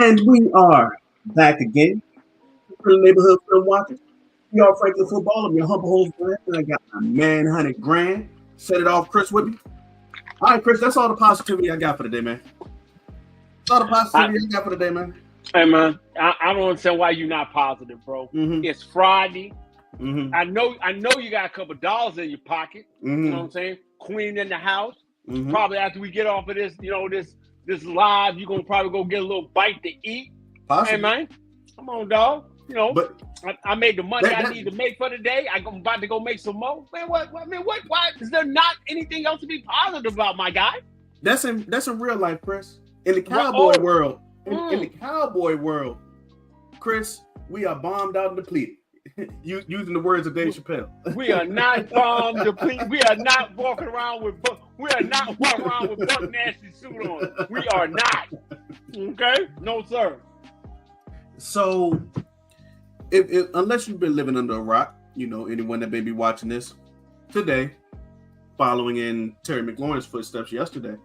And we are back again for the neighborhood film watchers. We are Franklin Football. I'm your humble host, Grant, and I got my man, 100 grand. Set it off, Chris, with me. All right, Chris, that's all the positivity I got for the day, man. That's all the positivity I got for the day, man. Hey, man, I don't understand why you're not positive, bro. Mm-hmm. It's Friday. Mm-hmm. I know you got a couple dollars in your pocket. Mm-hmm. You know what I'm saying? Queen in the house. Mm-hmm. Probably after we get off of this, this live, you're gonna probably go get a little bite to eat. Possibly. Hey, man, come on, dog. But I made the money I need to make for the day. I'm about to go make some more. Man, what? Why is there not anything else to be positive about, my guy? That's in real life, Chris. In the cowboy world, in the cowboy world, Chris, we are bombed out and depleted. Using the words of Dave Chappelle. We are not bombed depleted. We are not walking around with Buck Nasty suit on. We are not. Okay? No, sir. So, if unless you've been living under a rock, anyone that may be watching this today, following in Terry McLaurin's footsteps yesterday,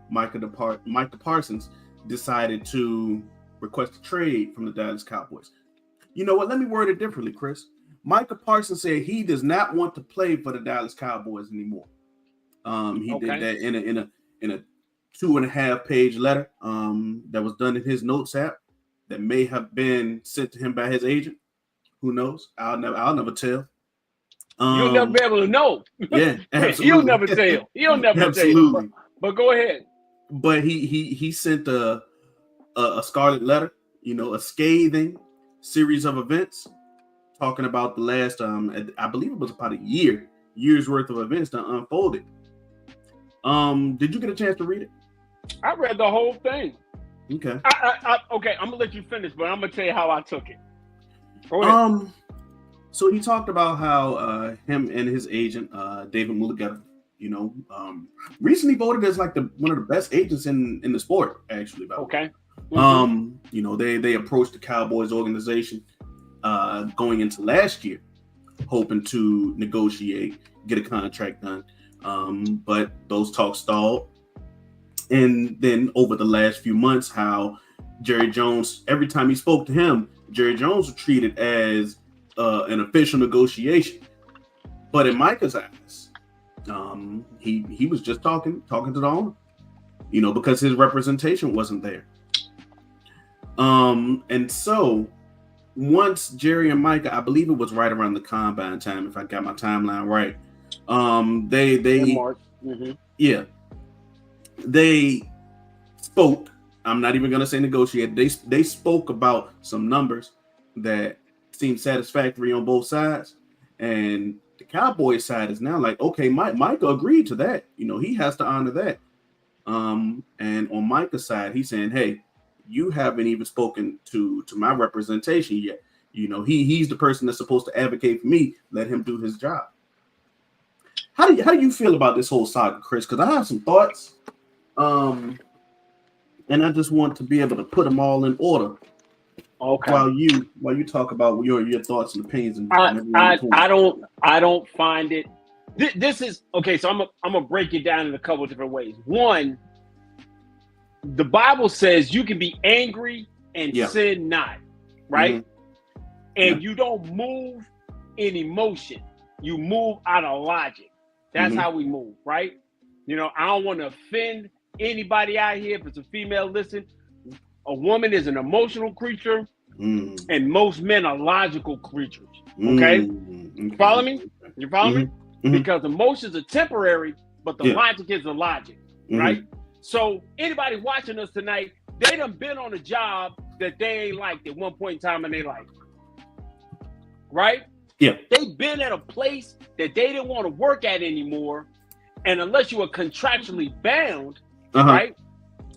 Micah Parsons decided to request a trade from the Dallas Cowboys. You know what? Let me word it differently, Chris. Micah Parsons said he does not want to play for the Dallas Cowboys anymore. He did that in a 2.5-page letter that was done in his notes app that may have been sent to him by his agent. Who knows? I'll never tell. You'll never be able to know. Yeah, absolutely. He'll never tell. He'll never absolutely. tell. But go ahead. But he sent a scarlet letter, a scathing series of events talking about the last I believe it was about a year's worth of events that unfolded. Did you get a chance to read it? I read the whole thing. Okay. Okay, I'm gonna let you finish, but I'm gonna tell you how I took it. Go ahead. So he talked about how him and his agent David Mulligather, recently voted as like one of the best agents in the sport, actually. Okay. Mm-hmm. They approached the Cowboys organization going into last year, hoping to negotiate, get a contract done. But those talks stalled. And then over the last few months, how Jerry Jones, every time he spoke to him, Jerry Jones was treated as an official negotiation. But in Micah's eyes, he was just talking to the owner, because his representation wasn't there. And so once Jerry and Micah, I believe it was right around the combine time, if I got my timeline right. They spoke. I'm not even gonna say negotiate. They spoke about some numbers that seemed satisfactory on both sides, and the Cowboys side is now like, okay, Micah agreed to that. He has to honor that. And on Micah's side, he's saying, hey, you haven't even spoken to my representation yet. He's the person that's supposed to advocate for me. Let him do his job. How do you feel about this whole saga, Chris? Because I have some thoughts, and I just want to be able to put them all in order. Okay. While you talk about your thoughts and opinions, and I don't find it. This is okay. So I'm gonna break it down in a couple of different ways. One, the Bible says you can be angry and sin not, right? Mm-hmm. And you don't move in emotion. You move out of logic. That's how we move, right? I don't want to offend anybody out here. If it's a female, listen, a woman is an emotional creature, and most men are logical creatures. Okay? Follow me? You follow me? Because emotions are temporary, but the logic is the logic, right? So anybody watching us tonight, they done been on a job that they ain't liked at one point in time in their life, right? Yeah. They've been at a place that they didn't want to work at anymore, and unless you were contractually bound, right?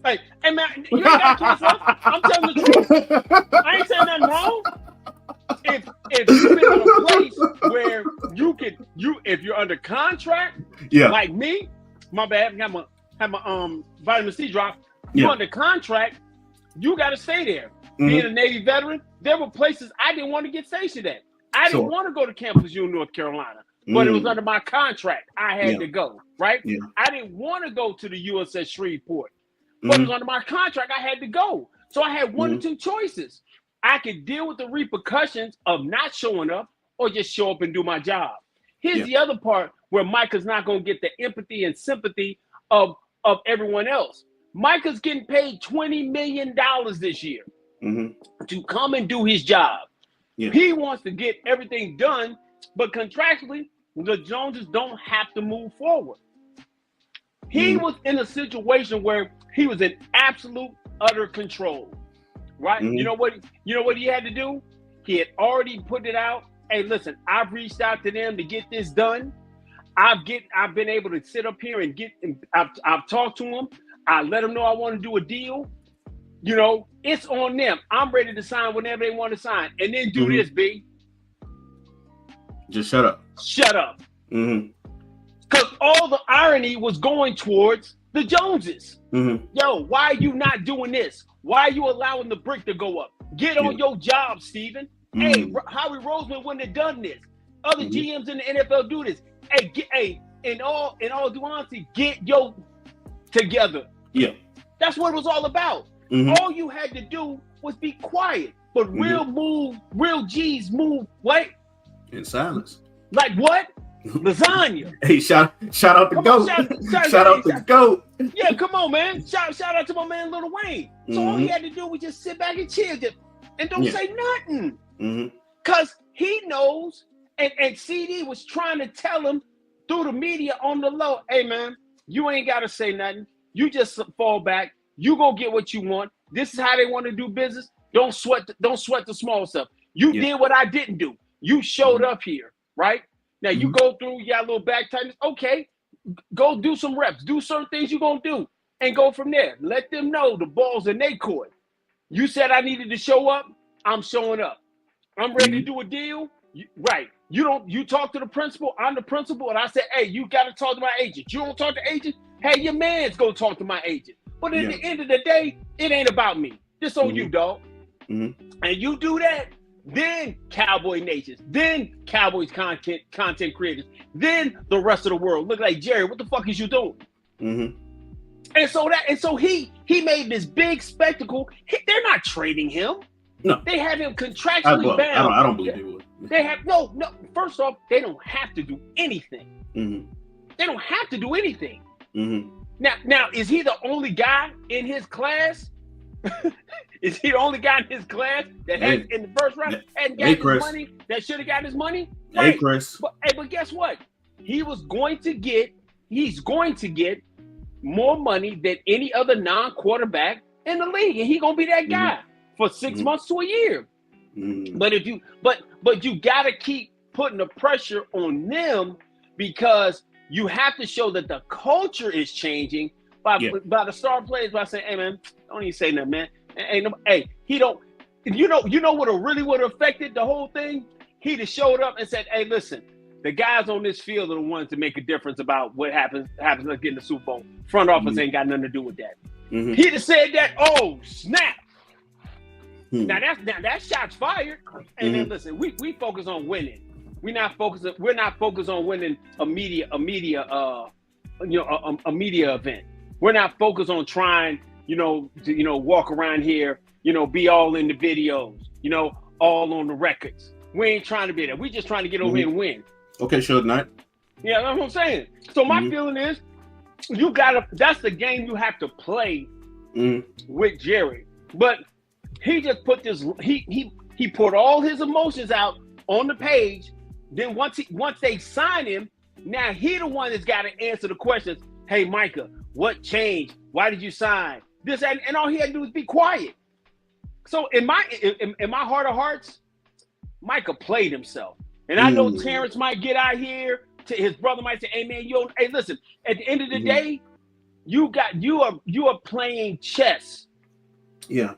Hey, man, you ain't got to twist up. I'm telling the truth. I ain't saying nothing wrong. If you've been in a place where if you're under contract, like me, my bad, have my vitamin C drop. You're under contract, you got to stay there. Being a Navy veteran, there were places I didn't want to get stationed at. I didn't want to go to Camp Lejeune, North Carolina, but it was under my contract. I had to go, right? I didn't want to go to the USS Shreveport, but it was under my contract. I had to go. So I had one or two choices. I could deal with the repercussions of not showing up or just show up and do my job. Here's the other part where Micah's not going to get the empathy and sympathy of everyone else. Micah's getting paid $20 million this year to come and do his job. Yeah. He wants to get everything done, but contractually, the Joneses don't have to move forward. He was in a situation where he was in absolute, utter control, right? You know what he had to do? He had already put it out. Hey, listen, I've reached out to them to get this done. I've been able to sit up here and I've talked to them. I let them know I want to do a deal. You know, it's on them. I'm ready to sign whenever they want to sign. And then do this, B. Just shut up. Shut up. Because all the irony was going towards the Joneses. Yo, why are you not doing this? Why are you allowing the brick to go up? Get on your job, Steven. Hey, Howie Roseman wouldn't have done this. Other GMs in the NFL do this. Hey, in all due honesty, get your together. Yeah. That's what it was all about. All you had to do was be quiet. But real G's move, what? In silence. Like what? Lasagna. Hey, shout out the GOAT. Shout out the GOAT. Yeah, come on, man. Shout out to my man Lil Wayne. So all he had to do was just sit back and chill and don't say nothing. Because he knows, and CD was trying to tell him through the media on the low, hey, man, you ain't got to say nothing. You just fall back. You gonna get what you want. This is how they want to do business. Don't sweat the small stuff. You did what I didn't do. You showed up here, right? Now you go through, you got a little back tightness. Okay, go do some reps. Do certain things you're gonna do and go from there. Let them know the ball's in their court. You said I needed to show up. I'm showing up. I'm ready to do a deal. Right. You talk to the principal. I'm the principal. And I said, hey, you got to talk to my agent. You don't talk to agent? Hey, your man's going to talk to my agent. But at the end of the day, it ain't about me. This on you, dog. And you do that, then Cowboy Nations, then Cowboys content creators, then the rest of the world look like, Jerry, what the fuck is you doing? And so he made this big spectacle. They're not trading him. No, they have him contractually bound. I don't believe they would. They have no. First off, they don't have to do anything. They don't have to do anything. Now, is he the only guy in his class? Is he the only guy in his class that has in the first round hadn't got his money? That should have got his money. Right. Hey, Chris. But guess what? He's going to get more money than any other non-quarterback in the league, and he's gonna be that guy for 6 months to a year. But you gotta keep putting the pressure on them, because you have to show that the culture is changing by the star players, by saying, hey man, don't even say nothing, man. He don't. You know what really would have affected the whole thing? He'd have showed up and said, hey, listen, the guys on this field are the ones to make a difference about what happens us getting the Super Bowl. Front office ain't got nothing to do with that. He'd have said that. Oh snap! Now that shot's fired. And then listen, we focus on winning. We're not focused on winning a media event. We're not focused on trying, to walk around here, be all in the videos, all on the records. We ain't trying to be there. We just trying to get over here and win. Okay, Suge Knight. Yeah, that's what I'm saying. So my feeling is, that's the game you have to play with Jerry. But he just put this. He put all his emotions out on the page. Then once they sign him, now he the one that's got to answer the questions. Hey, Micah, what changed? Why did you sign this? And all he had to do was be quiet. So in my heart of hearts, Micah played himself. And I know Terrence might get out here. His brother might say, "Hey man, hey listen. At the end of the day, you are playing chess. Yeah.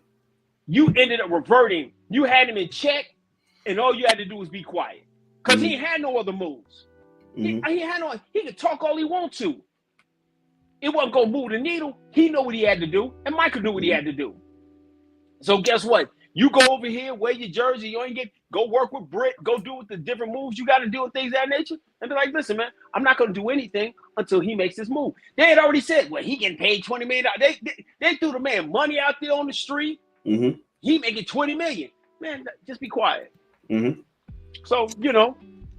You ended up reverting. You had him in check, and all you had to do was be quiet, because he had no other moves. He could talk all he wants to. It wasn't gonna move the needle. He knew what he had to do, and Michael knew what he had to do. So guess what? You go over here, wear your jersey, go work with Britt, go do the different moves you got to do and things of that nature, and be like, listen, man, I'm not going to do anything until he makes this move. They had already said, well, he getting paid $20 million. They threw the man money out there on the street. Mm-hmm. He making $20 million. Man, just be quiet. Mm-hmm. So,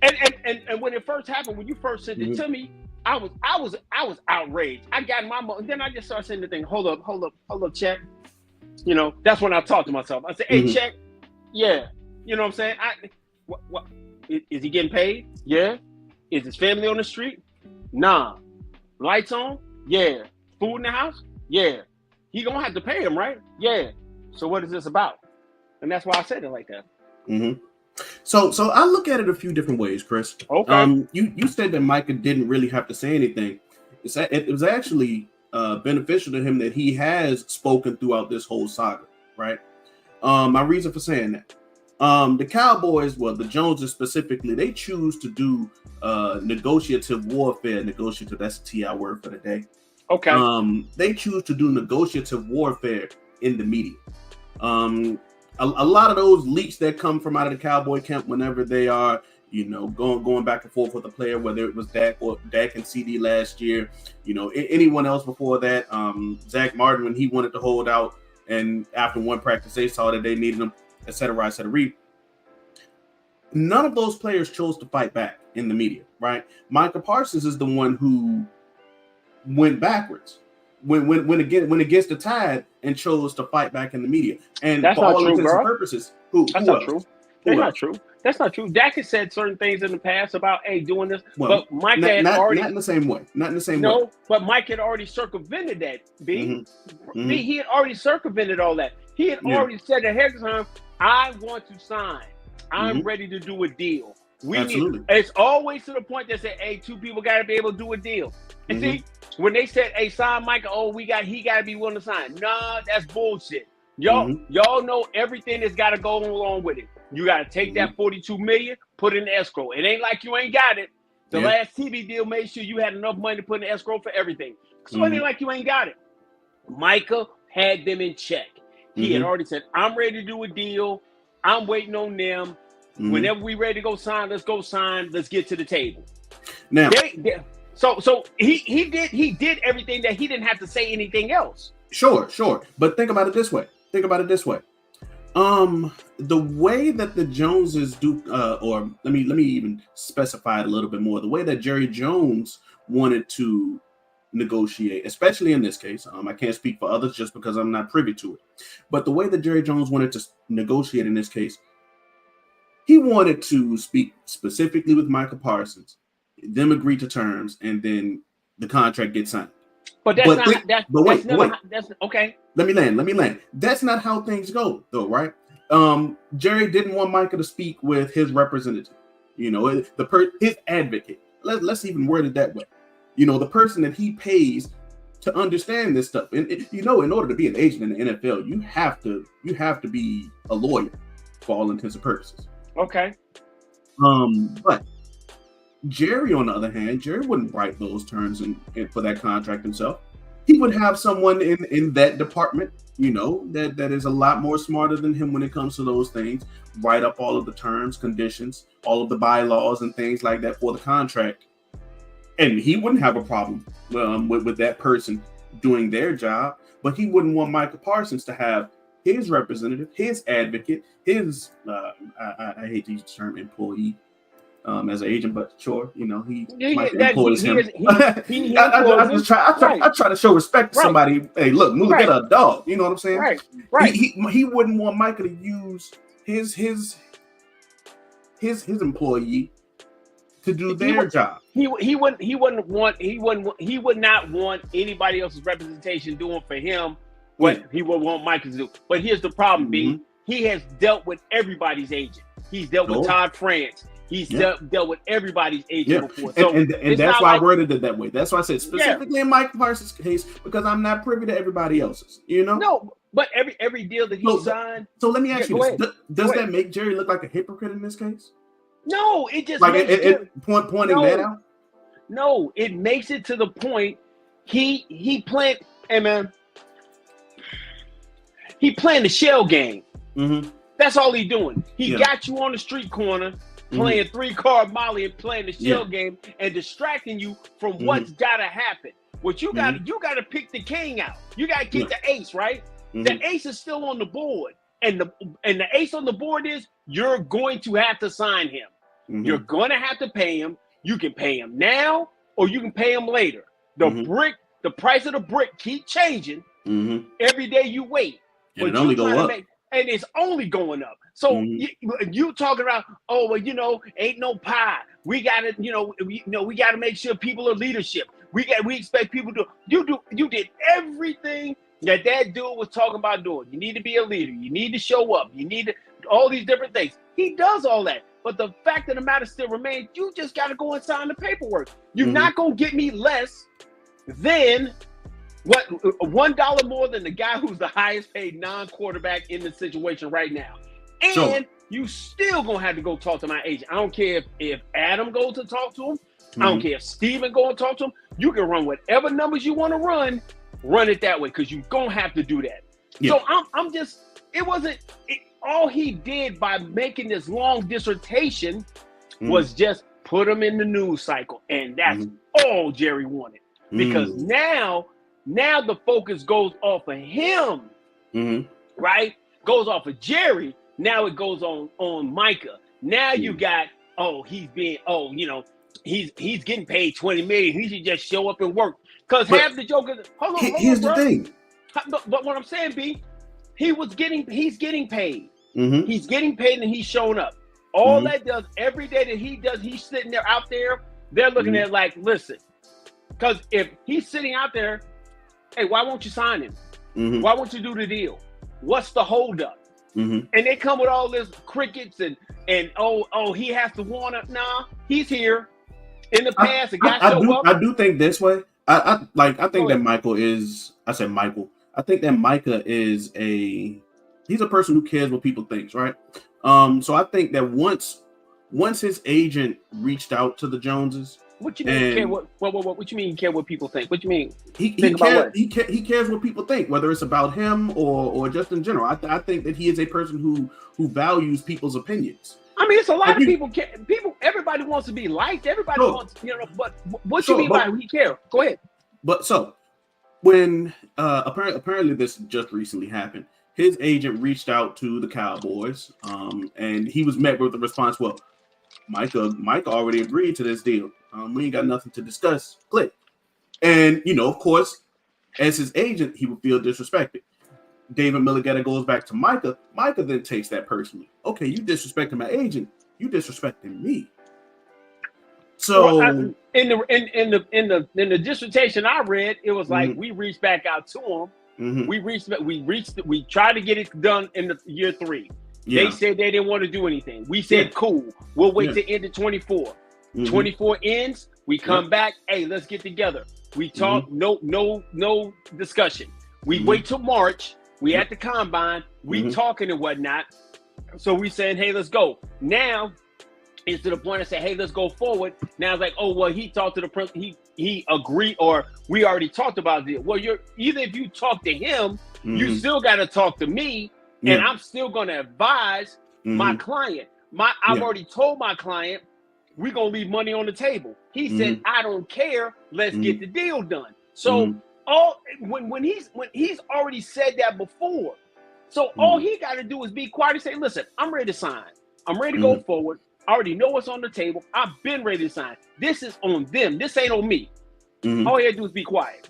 and when it first happened, when you first sent it to me, I was outraged. I got my money. Then I just started saying the thing, hold up, check. That's when I talked to myself. I said, hey, check. Yeah. You know what I'm saying? What is he getting paid? Yeah. Is his family on the street? Nah. Lights on? Yeah. Food in the house? Yeah. He gonna have to pay him, right? Yeah. So what is this about? And that's why I said it like that. Mm-hmm. So I look at it a few different ways, Chris. Okay. You said that Micah didn't really have to say anything. It was actually beneficial to him that he has spoken throughout this whole saga, right? My reason for saying that. The Cowboys, well, the Joneses specifically, they choose to do negotiative warfare. Negotiative, that's a TI word for the day. Okay. They choose to do negotiative warfare in the media. A lot of those leaks that come from out of the Cowboy camp whenever they are, going back and forth with a player, whether it was Dak and CD last year, anyone else before that, Zach Martin, when he wanted to hold out, and after one practice, they saw that they needed him, et cetera. None of those players chose to fight back in the media, right? Micah Parsons is the one who went backwards when it gets the tide and chose to fight back in the media. And that's for not all true, intents bro. and purposes, that's not true. That's not true. Dak has said certain things in the past about, hey, doing this, well, but Mike had already not in the same way. No, but Mike had already circumvented that. B, he had already circumvented all that. He had already said ahead of time, I want to sign. I'm ready to do a deal. It's always to the point that say, hey, two people got to be able to do a deal. And see, when they said, hey, sign Micah, he got to be willing to sign. Nah, that's bullshit. Y'all know everything that's got to go along with it. You got to take that $42 million, put it in escrow. It ain't like you ain't got it. The last TV deal made sure you had enough money to put in escrow for everything. So it ain't like you ain't got it. Micah had them in check. He had already said, I'm ready to do a deal. I'm waiting on them. Whenever we ready to go sign, let's go sign. Let's get to the table. Now, so he did everything that he didn't have to say anything else. Sure. But think about it this way. The way that the Joneses do, or let me even specify it a little bit more. The way that Jerry Jones wanted to negotiate, especially in this case, I can't speak for others just because I'm not privy to it. But the way that Jerry Jones wanted to negotiate in this case, he wanted to speak specifically with Micah Parsons, them agree to terms, and then the contract gets signed. But that's okay. Let me land. That's not how things go, though, right? Jerry didn't want Micah to speak with his representative, his advocate. Let's even word it that way. The person that he pays to understand this stuff. And in order to be an agent in the NFL, you have to be a lawyer for all intents and purposes. Okay. But Jerry, on the other hand, Jerry wouldn't write those terms and for that contract himself. He would have someone in that department, that is a lot more smarter than him when it comes to those things, write up all of the terms, conditions, all of the bylaws and things like that for the contract. And he wouldn't have a problem with that person doing their job, but he wouldn't want Micah Parsons to have his representative, his advocate, his, I hate to use the term employee, as an agent, but sure, he employs him. I try to show respect to somebody. Hey, look, move get a dog. You know what I'm saying? Right. He wouldn't want Micah to use his employee to do their job. He would not want anybody else's representation doing for him what he would want Micah to do. But here's the problem, B. He has dealt with everybody's agent. He's dealt with Todd France. He's dealt with everybody's agent before. So and that's why I worded it that way. That's why I said specifically in Mike Parsons' case, because I'm not privy to everybody else's, No, but every deal that he signed. So let me ask you this. Does that make Jerry look like a hypocrite in this case? No, it just like pointing that out. No, it makes it to the point he playing. Hey man, he playing the shell game. That's all he doing. He got you on the street corner playing 3-card Molly and playing the shell game and distracting you from what's gotta happen. What you got, you gotta pick the king out. You gotta kick the ace, right? The ace is still on the board. And the ace on the board is you're going to have to sign him. You're going to have to pay him. You can pay him now or you can pay him later. The price of the brick keep changing every day you wait. And it only go up. And it's only going up. So you talking about, oh, well, ain't no pie. We got to, we got to make sure people are leadership. We expect people to, you did everything that dude was talking about doing. You need to be a leader. You need to show up. You need to, all these different things. He does all that. But the fact of the matter still remains, you just got to go and sign the paperwork. You're not going to get me less than what $1 more than the guy who's the highest paid non-quarterback in the situation right now. And you still going to have to go talk to my agent. I don't care if Adam goes to talk to him. I don't care if Steven go and talk to him. You can run whatever numbers you want to run it that way because you're going to have to do that. Yeah. So I'm just, all he did by making this long dissertation was just put him in the news cycle. And that's all Jerry wanted. Because now the focus goes off of him, right? Goes off of Jerry. Now it goes on Micah. Now you got, he's getting paid $20 million. He should just show up and work. Because half the jokers, hold on, here's the thing. But what I'm saying, B, he's getting paid. He's getting paid and he's showing up. All that does, every day that he does, he's sitting there out there, they're looking at it like, listen, because if he's sitting out there, hey, why won't you sign him? Why won't you do the deal? What's the holdup? And they come with all this crickets and he has to want to. Nah, he's here. In the past, I do think this way. I think that Michael is. I said Michael. I think that Micah is he's a person who cares what people think, right? So I think that once his agent reached out to the Joneses. What you mean? Care what you mean? Care what people think? What you mean? He cares what people think, whether it's about him or just in general. I think that he is a person who values people's opinions. I mean, it's a lot of people. Everybody wants to be liked. Everybody wants, But what you mean by he care? Go ahead. But so when apparently this just recently happened, his agent reached out to the Cowboys, and he was met with the response, "Well, Micah already agreed to this deal. We ain't got nothing to discuss." Click. And of course, as his agent, he would feel disrespected. David Milligetta goes back to Micah. Micah then takes that personally. Okay, you disrespecting my agent. You disrespecting me. So in the dissertation I read, it was like we reached back out to him. We tried to get it done in the year 3. Yeah. They said they didn't want to do anything. We said, cool. We'll wait to end of 24. 24 ends. We come back. Hey, let's get together. We talk. No discussion. We wait till March. We at the combine. We talking and whatnot. So we saying, hey, let's go. Now it's to the point of saying, hey, let's go forward. Now it's like, oh, well, he talked to the president. He agreed, or we already talked about it. Well, either if you talk to him, you still got to talk to me. Yeah. And I'm still going to advise my client. I've already told my client we're going to leave money on the table. He said, I don't care. Let's get the deal done. So when he's already said that before. So all he got to do is be quiet and say, listen, I'm ready to sign. I'm ready to go forward. I already know what's on the table. I've been ready to sign. This is on them. This ain't on me. All he had to do is be quiet.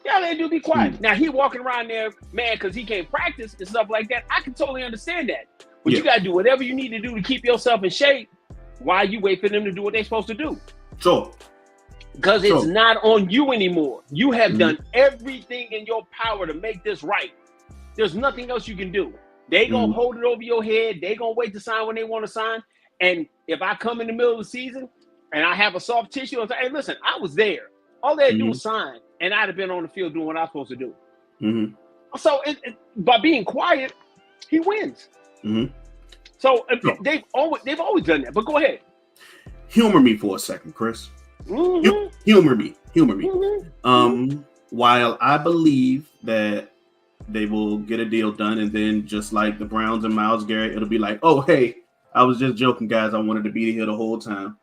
Yeah, they do be quiet. Now he walking around there, man, because he can't practice and stuff like that. I can totally understand that. But you got to do whatever you need to do to keep yourself in shape while you wait for them to do what they're supposed to do. Sure. Because it's not on you anymore. You have done everything in your power to make this right. There's nothing else you can do. They going to hold it over your head. They going to wait to sign when they want to sign. And if I come in the middle of the season and I have a soft tissue, I say, hey, listen, I was there. All they had to do was sign. And I'd have been on the field doing what I'm supposed to do. So by being quiet, he wins. So they've always done that. But go ahead. Humor me for a second, Chris. Humor me. While I believe that they will get a deal done, and then just like the Browns and Myles Garrett, it'll be like, oh, hey, I was just joking, guys. I wanted to be here the whole time.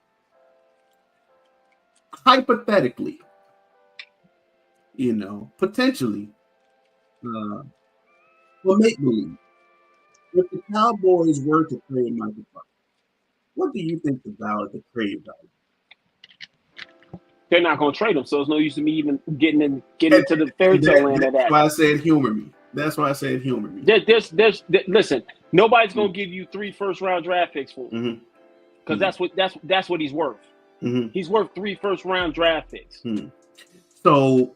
Hypothetically, potentially, For make believe, if the Cowboys were to trade Micah Parsons, what do you think the value, the trade value? They're not going to trade him, so it's no use to me even getting And, into the fairy and tale land of that's that. why I said humor me. That's why I said humor me. Listen, nobody's going to give you 3 first-round draft picks for him because that's what he's worth. He's worth 3 first-round draft picks. So,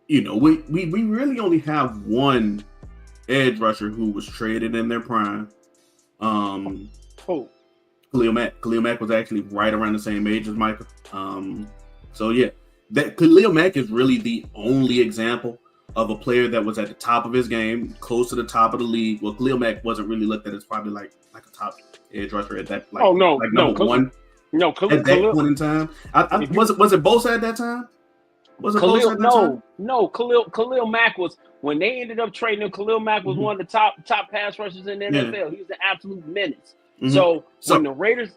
we really only have one edge rusher who was traded in their prime. Who? Khalil Mack. Khalil Mack was actually right around the same age as Micah. So yeah, that Khalil Mack is really the only example of a player that was at the top of his game, close to the top of the league. Well, Khalil Mack wasn't really looked at as probably like a top edge rusher at that. Number one. No, at that point in time. Was it Bosa at that time? Was it Bosa at that time? No. Khalil Mack was when they ended up trading him. Khalil Mack was one of the top pass rushers in the NFL. He was an absolute menace. So when the Raiders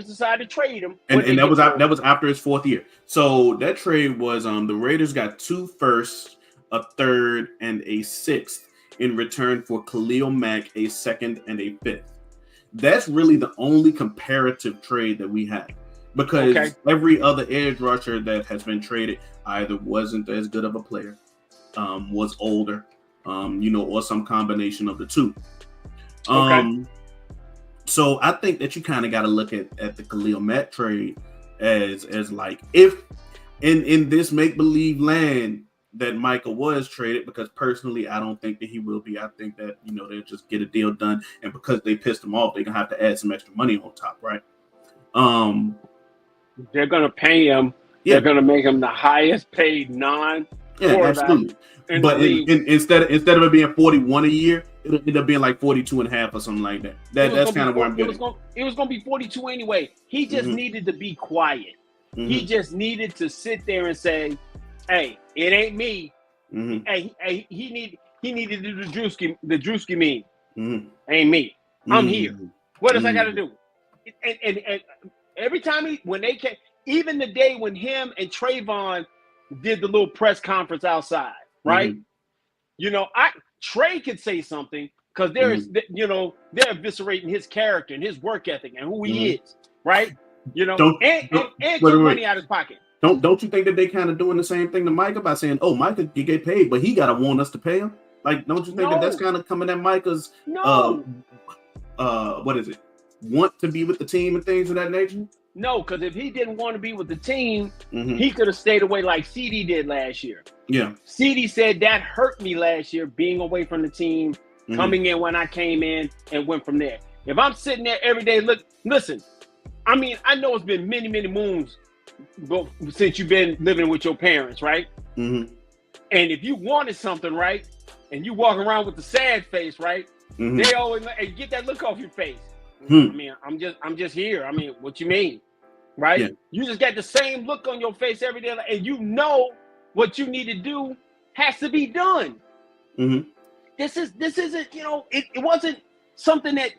decided to trade him, and that was after his 4th year. So that trade was the Raiders got 2 firsts, a 3rd, and a 6th in return for Khalil Mack, a 2nd and a 5th. That's really the only comparative trade that we have, because every other edge rusher that has been traded either wasn't as good of a player, was older, or some combination of the two. So I think that you kind of got to look at the Khalil Mack trade as like, if in this make-believe land that Micah was traded, because personally I don't think that he will be. I think that they'll just get a deal done, and because they pissed him off, they're gonna have to add some extra money on top, right? They're gonna pay him. Yeah. They're gonna make him the highest paid absolutely. But instead of it being 41 a year, it'll end up being like 42 and a half or something like that. That's kind of where I'm getting. It was gonna be 42 anyway. He just needed to be quiet. He just needed to sit there and say, "Hey, it ain't me." Hey, he needed to do the Drewski meme. Ain't me. I'm here. What else I got to do? And every time when they came, even the day when him and Trayvon did the little press conference outside, right? Trey could say something because they're eviscerating his character and his work ethic and who he is, right? And get money out of his pocket. Don't you think that they kind of doing the same thing to Micah by saying, "Oh, Micah, you get paid, but he gotta want us to pay him"? Like, don't you think that that's kind of coming at Micah's what is it? Want to be with the team and things of that nature? No, because if he didn't want to be with the team, he could have stayed away like CD did last year. Yeah. CD said that hurt me last year, being away from the team, coming in when I came in, and went from there. If I'm sitting there every day, listen, I mean, I know it's been many, many moons since you've been living with your parents, right? And if you wanted something, right, and you walk around with the sad face, right, they always get that look off your face. I mean, I'm just here. I mean, what you mean, right? Yeah. You just got the same look on your face every day, and what you need to do has to be done. This isn't, it wasn't something that,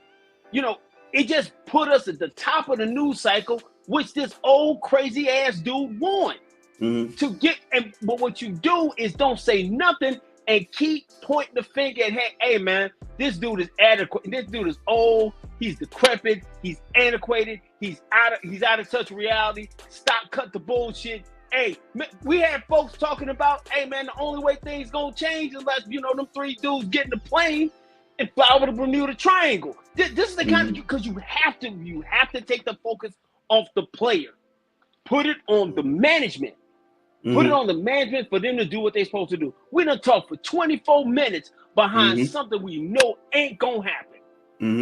it just put us at the top of the news cycle, which this old crazy ass dude want to get. But what you do is don't say nothing and keep pointing the finger at, hey man, this dude is adequate. This dude is old. He's decrepit. He's antiquated. He's out of touch with reality. Stop, cut the bullshit. Hey, we had folks talking about, hey man, the only way things gonna change is unless them 3 dudes get in the plane and fly over the Bermuda Triangle. This is the kind of, because you have to take the focus off the player, put it on the management. Put it on the management for them to do what they're supposed to do. We done talked for 24 minutes behind something we know ain't gonna happen.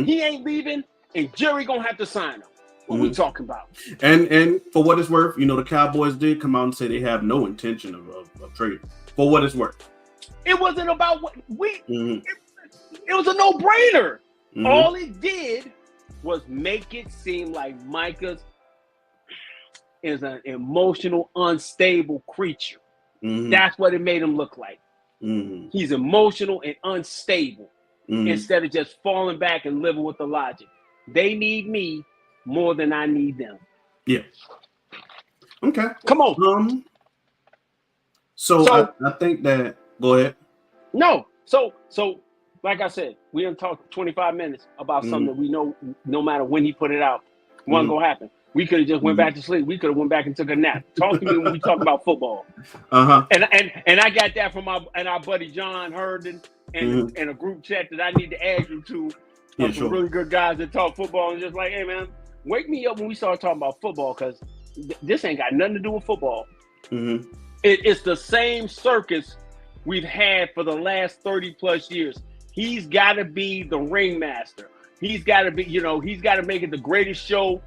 He ain't leaving, and Jerry gonna have to sign him. What we talking about? And for what it's worth, the Cowboys did come out and say they have no intention of trading. For what it's worth, it wasn't about what it was a no-brainer. All it did was make it seem like Micah's is an emotional, unstable creature. That's what it made him look like. He's emotional and unstable instead of just falling back and living with the logic. They need me more than I need them. Yeah. Okay. Come on. So I think that. Go ahead. No. So like I said, we done talked 25 minutes about something that we know no matter when he put it out, wasn't gonna happen. We could have just went back to sleep. We could have went back and took a nap. Talk to me when we talk about football. And I got that from our buddy John Herndon and a group chat that I need to add you to. Some really good guys that talk football, and just like, hey man, wake me up when we start talking about football, because this ain't got nothing to do with football. It's the same circus we've had for the last 30 plus years. He's got to be the ringmaster. He's got to be, he's got to make it the greatest show,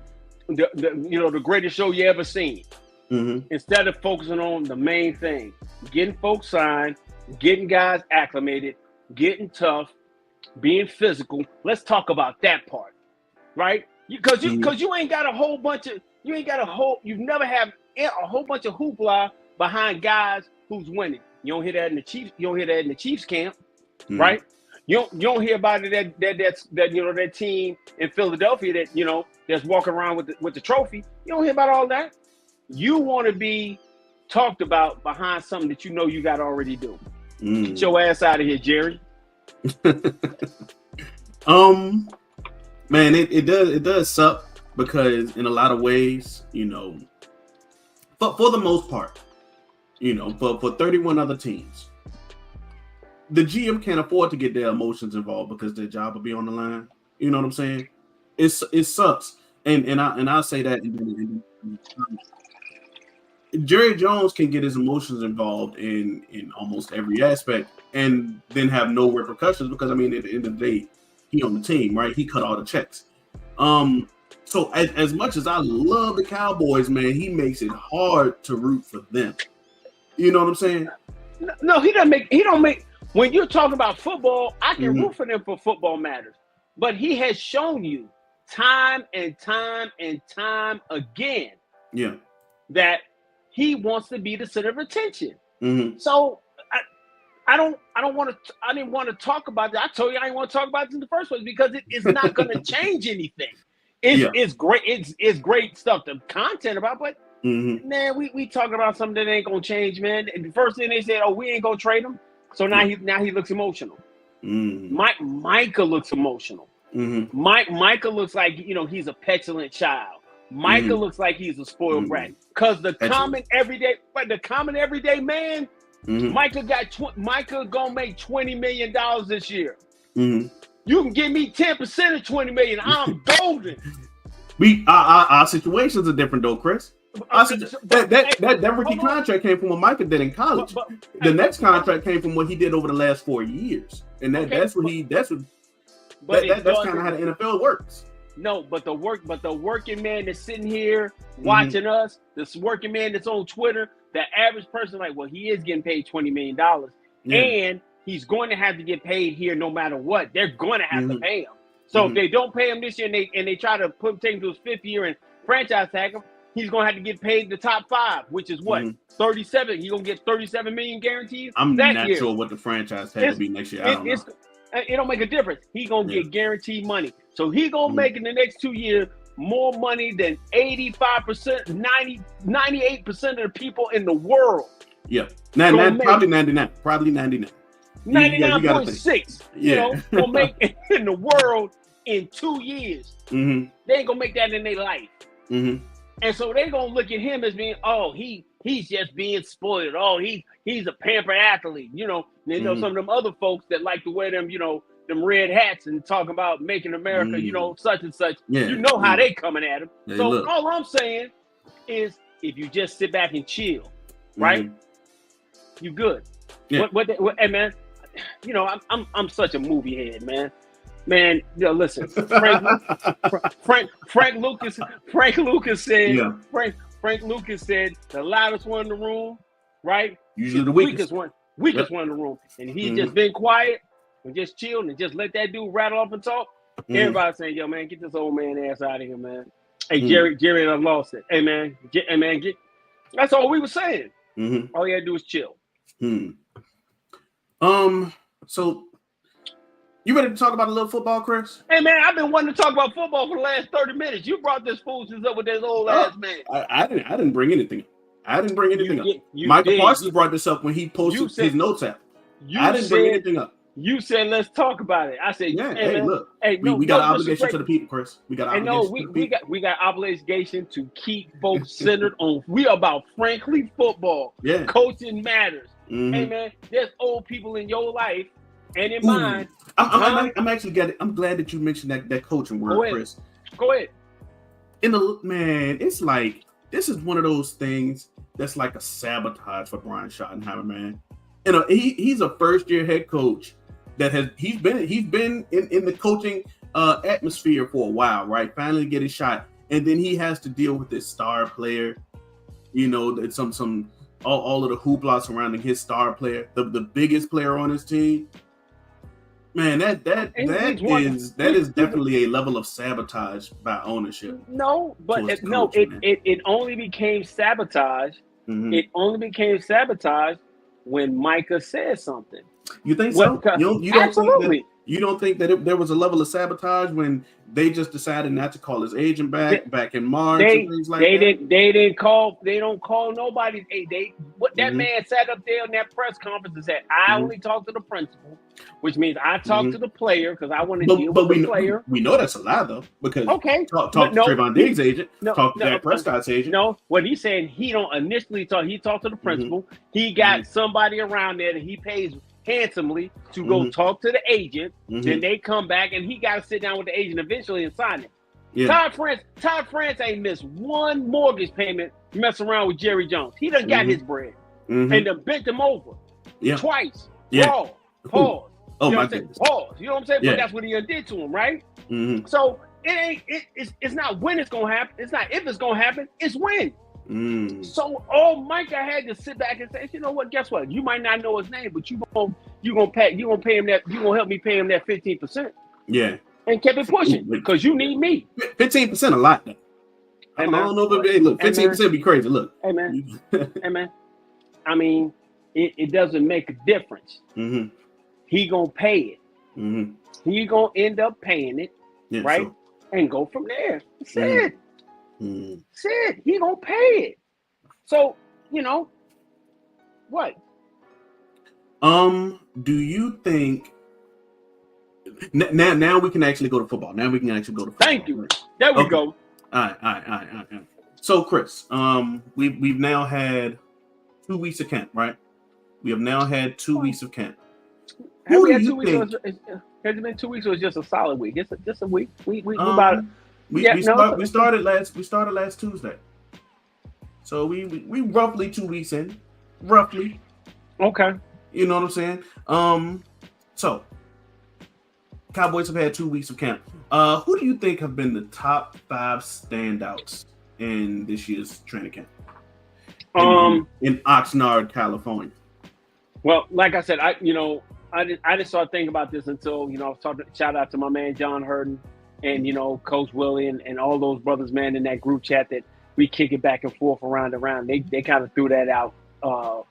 the greatest show you ever seen. Instead of focusing on the main thing, getting folks signed, getting guys acclimated, getting tough, being physical. Let's talk about that part, right? Because you ain't got a whole bunch of, you've never had a whole bunch of hoopla behind guys who's winning. You don't hear that in the Chiefs. You don't hear that in the Chiefs camp, right? You don't hear about it that team in Philadelphia that that's walking around with the trophy. You don't hear about all that. You want to be talked about behind something that you got to already do. Get your ass out of here, Jerry. Man, it does suck, because in a lot of ways, but for the most part, for 31 other teams, the GM can't afford to get their emotions involved because their job will be on the line. You know what I'm saying? It sucks, and I say that. Jerry Jones can get his emotions involved in almost every aspect, and then have no repercussions, because at the end of the day, he on the team, right? He cut all the checks. So as much as I love the Cowboys, man, he makes it hard to root for them. You know what I'm saying? No, he don't make. When you're talking about football, I can root for them for football matters. But he has shown you time and time and time again that he wants to be the center of attention. So I didn't want to talk about that. I told you I didn't want to talk about this in the first place, because it is not going to change anything. It's great. It's great stuff to content about, but man, we talking about something that ain't gonna change, man. And the first thing they said, oh, we ain't gonna trade him. So now he looks emotional. Micah looks emotional. Micah looks like he's a petulant child. Micah looks like he's a spoiled brat. Because the common everyday man, Micah gonna make $20 million this year. You can give me 10% of $20 million. I'm golden. Our situations are different though, Chris. That rookie contract came from what Micah did in college. The next contract came from what he did over the last 4 years, and that's kind of how the NFL works. No, but the working man that's sitting here watching us, this working man that's on Twitter, the average person, like, well, he is getting paid $20 million, and he's going to have to get paid here no matter what. They're going to have to pay him. So if they don't pay him this year and they try to take him to his 5th year and franchise tag him, he's going to have to get paid the top 5, which is what? 37. He's going to get 37 million guarantees. I'm not sure what the franchise tag will be next year. I don't know. It don't make a difference. He's going to get guaranteed money. So he's going to make in the next 2 years more money than 85%, 98% of the people in the world. Yeah. Probably 99. Probably 99. 99.6. Gonna make in the world in 2 years. They ain't gonna make that in their life. And so they gonna look at him as being, oh, he's just being spoiled. Oh, he's a pampered athlete. They know some of them other folks that like to wear them, them red hats and talk about making America, such and such. How they coming at him. All I'm saying is, if you just sit back and chill, right? You good. Hey man, I'm such a movie head, man. Man, listen, Frank Lucas said the loudest one in the room, right? Usually the weakest one in the room, and he's just been quiet and just chilled and just let that dude rattle off and talk. Everybody's saying, yo, man, get this old man ass out of here, man. Hey, Jerry done lost it. Hey, man, get. That's all we were saying. All you had to do is chill. So you ready to talk about a little football, Chris? Hey man, I've been wanting to talk about football for the last 30 minutes. You brought this foolishness up with this old ass man. I didn't bring anything up. Micah Parsons brought this up when he posted his notes app. I didn't bring anything up. You said let's talk about it. I said, Yeah. hey, Hey, man, look, hey, no, we got an no obligation to disrespect. the people, Chris. We got an And no, obligation to the people. we got obligation to keep folks centered on. We are about frankly football. Yeah. Coaching matters. Mm-hmm. Hey man, there's old people in your life and in Ooh. mine. I'm actually I'm glad that you mentioned that coaching word, Chris. Go ahead. Man, it's like this is one of those things that's like a sabotage for Brian Schottenheimer, man. You know, he's a first year head coach that he's been in the coaching atmosphere for a while, right? Finally get his shot, and then he has to deal with this star player. You know, some all of the hoopla surrounding his star player, the biggest player on his team. Man, that is definitely a level of sabotage by ownership. No, but it only became sabotage. Mm-hmm. It only became sabotage when Micah said something. You think so? You don't absolutely. You don't think that there was a level of sabotage when they just decided not to call his agent back in March and things like that? They don't call nobody. That man sat up there in that press conference and said, I only talk to the principal, which means I talk to the player because I want to deal with the player. We know that's a lie though, because talk to Trayvon Diggs' agent, talk to Dak Prescott's agent. No, what he's saying, he don't initially talk. He talked to the principal. He got somebody around there that he pays handsomely to go talk to the agent. Then they come back and he got to sit down with the agent eventually and sign it. Yeah. Todd France ain't missed one mortgage payment messing around with Jerry Jones. He done got his bread and done bent him over twice. Yeah. Pause. Oh my goodness. Pause. You know what I'm saying? Yeah. But that's what he did to him, right? So it's not when it's gonna happen. It's not if it's gonna happen. It's when. So all Micah had to sit back and say, you know what? Guess what? You might not know his name, but you gonna pay him that. You gonna help me pay him that 15%. Yeah. And kept it pushing because you need me. 15% a lot though. Hey, I don't know if look 15% be crazy. Look. Hey man. Hey man. I mean, it doesn't make a difference. He gonna pay it. He gonna end up paying it, right? Sure. And go from there. That's it. Said he gonna pay it. So you know what? Do you think now we can actually go to football? Now we can actually go to football. Thank you. There we go. All right. So Chris, we've now had 2 weeks of camp, right? We have now had 2 weeks of camp. Has it been 2 weeks or just a solid week? Just a week. We about. We started last Tuesday, so we roughly 2 weeks in, roughly. Okay. You know what I'm saying? So Cowboys have had 2 weeks of camp. Who do you think have been the top 5 standouts in this year's training camp? In Oxnard, California. Well, like I said, I didn't start thinking about this until I was talking. Shout out to my man John Hurden. And, Coach Willie and all those brothers, man, in that group chat that we kick it back and forth around. They kind of threw that out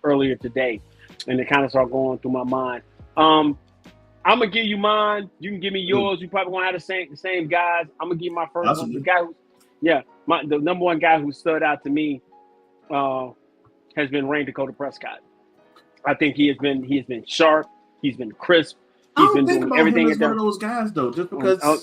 earlier today. And it kind of started going through my mind. I'm going to give you mine. You can give me yours. You probably won't have the same guys. I'm going to give you my first one. The guy the number one guy who stood out to me has been Rain Dakota Prescott. I think he has been sharp. He's been crisp. He's been doing everything. He's one of those guys, though, just because. I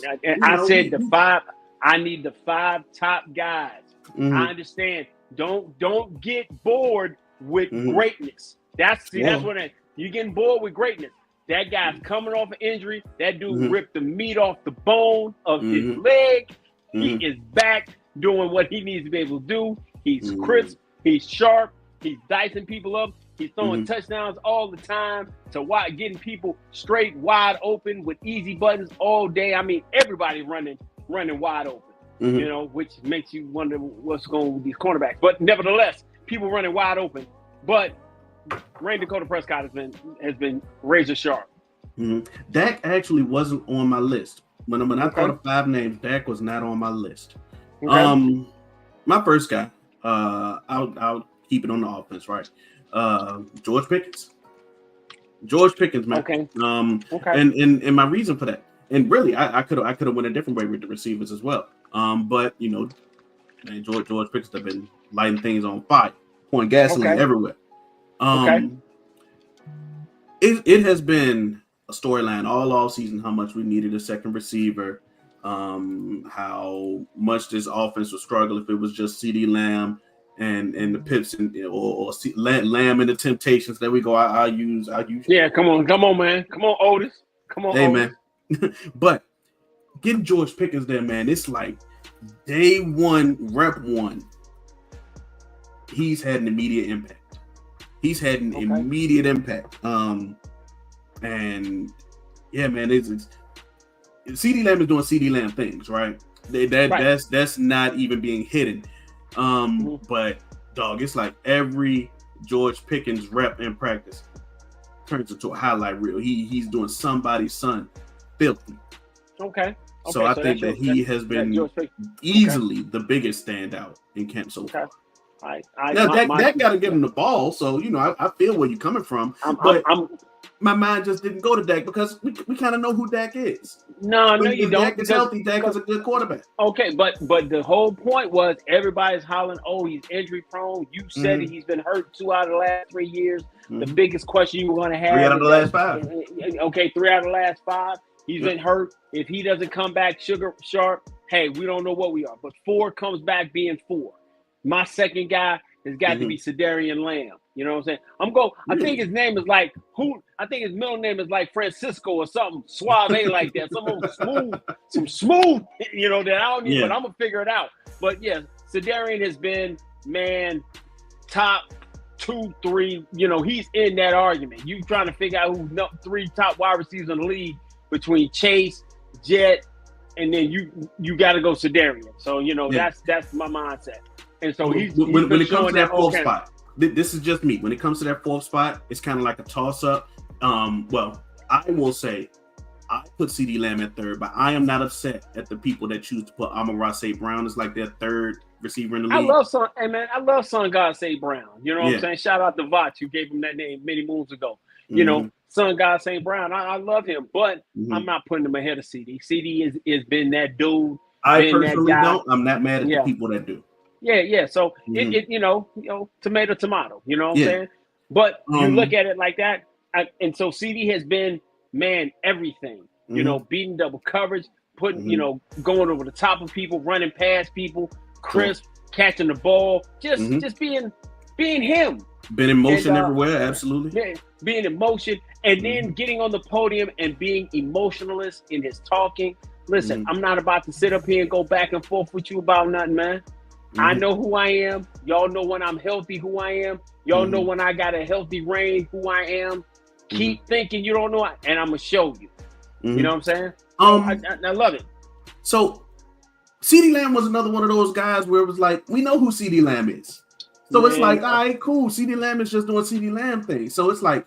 said the 5. I need the 5 top guys. I understand. Don't get bored with greatness. That's what you're getting bored with greatness. That guy's coming off an injury. That dude ripped the meat off the bone of his leg. He is back doing what he needs to be able to do. He's crisp. He's sharp. He's dicing people up. He's throwing touchdowns all the time getting people straight wide open with easy buttons all day. I mean, everybody running wide open, which makes you wonder what's going on with these cornerbacks. But nevertheless, people running wide open. But Rain Dakota Prescott has been razor sharp. Dak actually wasn't on my list. When I thought of 5 names, Dak was not on my list. Okay. My first guy, I'll keep it on the offense, right? George Pickens, man. Okay. And my reason for that, and really, I could have went a different way with the receivers as well. But man, George Pickens have been lighting things on fire, pouring gasoline everywhere. It has been storyline all off season how much we needed a second receiver, how much this offense would struggle if it was just CeeDee Lamb and the Pips and or Lamb and the Temptations. There we go. I'll use. Yeah, come on, man. Come on, Otis. Come on, hey, Otis. Man. But getting George Pickens there, man, it's like day one, rep one. He's had an immediate impact. And yeah, man, it's CeeDee Lamb is doing CeeDee Lamb things, right? That's not even being hidden. But dog, it's like every George Pickens rep in practice turns into a highlight reel. He's doing somebody's son filthy. Okay. So I think that he has been easily the biggest standout in camp so far. Now Dak got to give him the ball, so I feel where you're coming from. My mind just didn't go to Dak because we kind of know who Dak is. No, you don't. Dak is healthy. Dak is a good quarterback. Okay, but the whole point was everybody's hollering, "Oh, he's injury prone." You said it. He's been hurt 2 out of the last 3 years. The biggest question you were going to have: 3 out of the last 5. Okay, 3 out of the last 5. He's been hurt. If he doesn't come back sugar sharp, hey, we don't know what we are. But 4 comes back being 4. My second guy has got to be Sedarian Lamb. You know what I'm saying? I think his name is like I think his middle name is like Francisco or something suave like that. Some smooth, that I don't need, but I'm gonna figure it out. But yeah, Sedarian has been top 2, 3. He's in that argument. You trying to figure out who's 3 top wide receivers in the league between Chase, Jet, and then you got to go Sedarian. So that's my mindset. And so he's when been it comes to that fourth okay. spot. This is just me. When it comes to that 4th spot, it's kind of like a toss-up. Well, I will say I put CeeDee Lamb at 3rd, but I am not upset at the people that choose to put Amon-Ra St. Brown as like their 3rd receiver in the league. I love Son God St. Brown. You know what I'm saying? Shout out to Vach, who gave him that name many moons ago. Son God St. Brown. I love him, but I'm not putting him ahead of CD. CD is been that dude. I personally don't. I'm not mad at the people that do. Yeah. So it tomato. You know what I'm saying? But you look at it like that, and so CD has been everything. Beating double coverage, putting going over the top of people, running past people, crisp, catching the ball, just being him. Been in motion everywhere, absolutely. Yeah, being in motion, and then getting on the podium and being emotionalist in his talking. Listen, I'm not about to sit up here and go back and forth with you about nothing, man. I know who I am. Y'all know when I'm healthy who I am. Y'all know when I got a healthy reign who I am. Keep thinking you don't know, and I'm going to show you. You know what I'm saying? I love it. So, CeeDee Lamb was another one of those guys where it was like, we know who CeeDee Lamb is. So it's like, all right, cool. CeeDee Lamb is just doing CeeDee Lamb things. So it's like,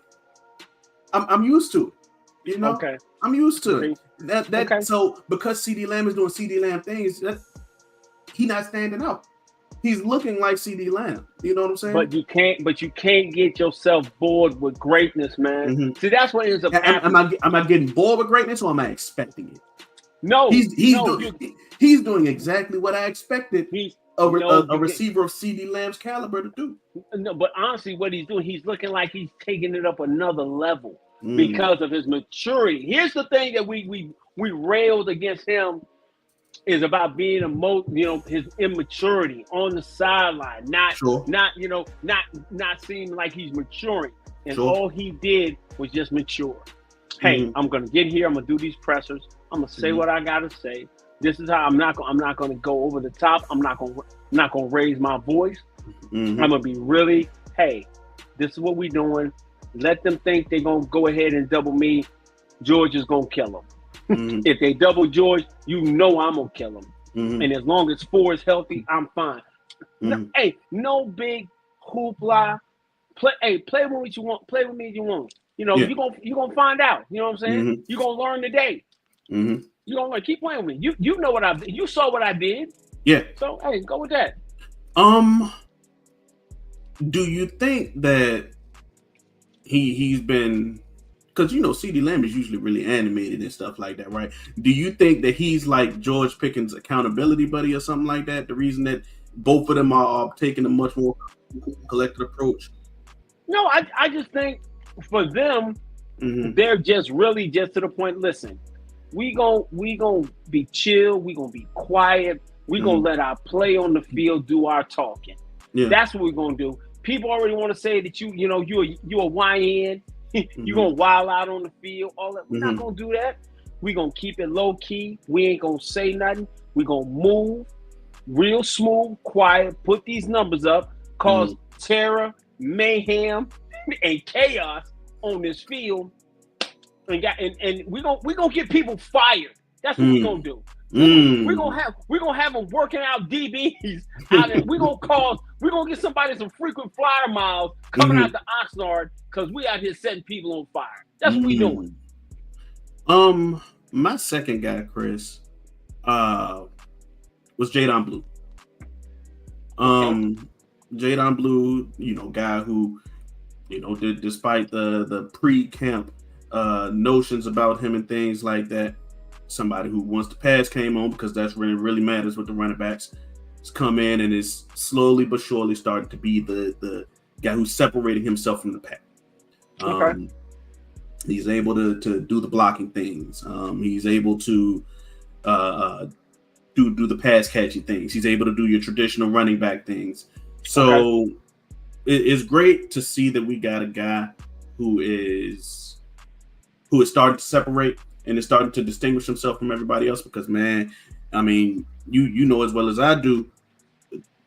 I'm used to it. Okay. I'm used to it. So because CeeDee Lamb is doing CeeDee Lamb things, he's not standing out. He's looking like CeeDee Lamb. You know what I'm saying? But you can't get yourself bored with greatness, man. See, that's what ends up happening. Am I getting bored with greatness, or am I expecting it? No, he's doing exactly what I expected. A receiver of CeeDee Lamb's caliber to do. No, but honestly, what he's doing, he's looking like he's taking it up another level because of his maturity. Here's the thing that we railed against him is about being his immaturity on the sideline, not seeming like he's maturing. And all he did was just mature. Hey, I'm gonna get here. I'm gonna do these pressers. I'm gonna say what I gotta say. This is how I'm not going to go over the top. I'm not going to raise my voice. I'm going to be really, hey, this is what we're doing. Let them think they're going to go ahead and double me. George is going to kill them. If they double George, I'm going to kill them. And as long as 4 is healthy, I'm fine. No big hoopla. Play with me if you want. Play with me if you want. You're going to find out. You know what I'm saying? You're going to learn today. You don't keep playing with me. You know what I did. You saw what I did. Yeah. So hey, go with that. Do you think that he's been, because CeeDee Lamb is usually really animated and stuff like that, right? Do you think that he's like George Pickens' accountability buddy or something like that? The reason that both of them are taking a much more collected approach? No, I just think for them, They're just really just to the point. Listen, we gonna be chill. We gonna be quiet. We gonna let our play on the field do our talking. Yeah. That's what we're gonna do. People already want to say that you a YN. You gonna wild out on the field. All that. We're not gonna do that. We gonna keep it low key. We ain't gonna say nothing. We gonna move real smooth, quiet. Put these numbers up. Cause terror, mayhem, and chaos on this field. And we're gonna get people fired. That's what we're gonna do. We're gonna have them working out DBs out there. We're gonna get somebody some frequent flyer miles coming out the Oxnard because we out here setting people on fire. That's what we doing. My second guy, Chris, was Jadon Blue. Jadon Blue, guy who, despite the pre-camp notions about him and things like that, somebody who once the pass came on, because that's really, really matters with the running backs, has come in and is slowly but surely starting to be the guy who's separating himself from the pack. He's able to do the blocking things. He's able to do the pass catching things. He's able to do your traditional running back things. So it's great to see that we got a guy who is starting to separate and is starting to distinguish himself from everybody else. Because, man, I mean, you know as well as I do,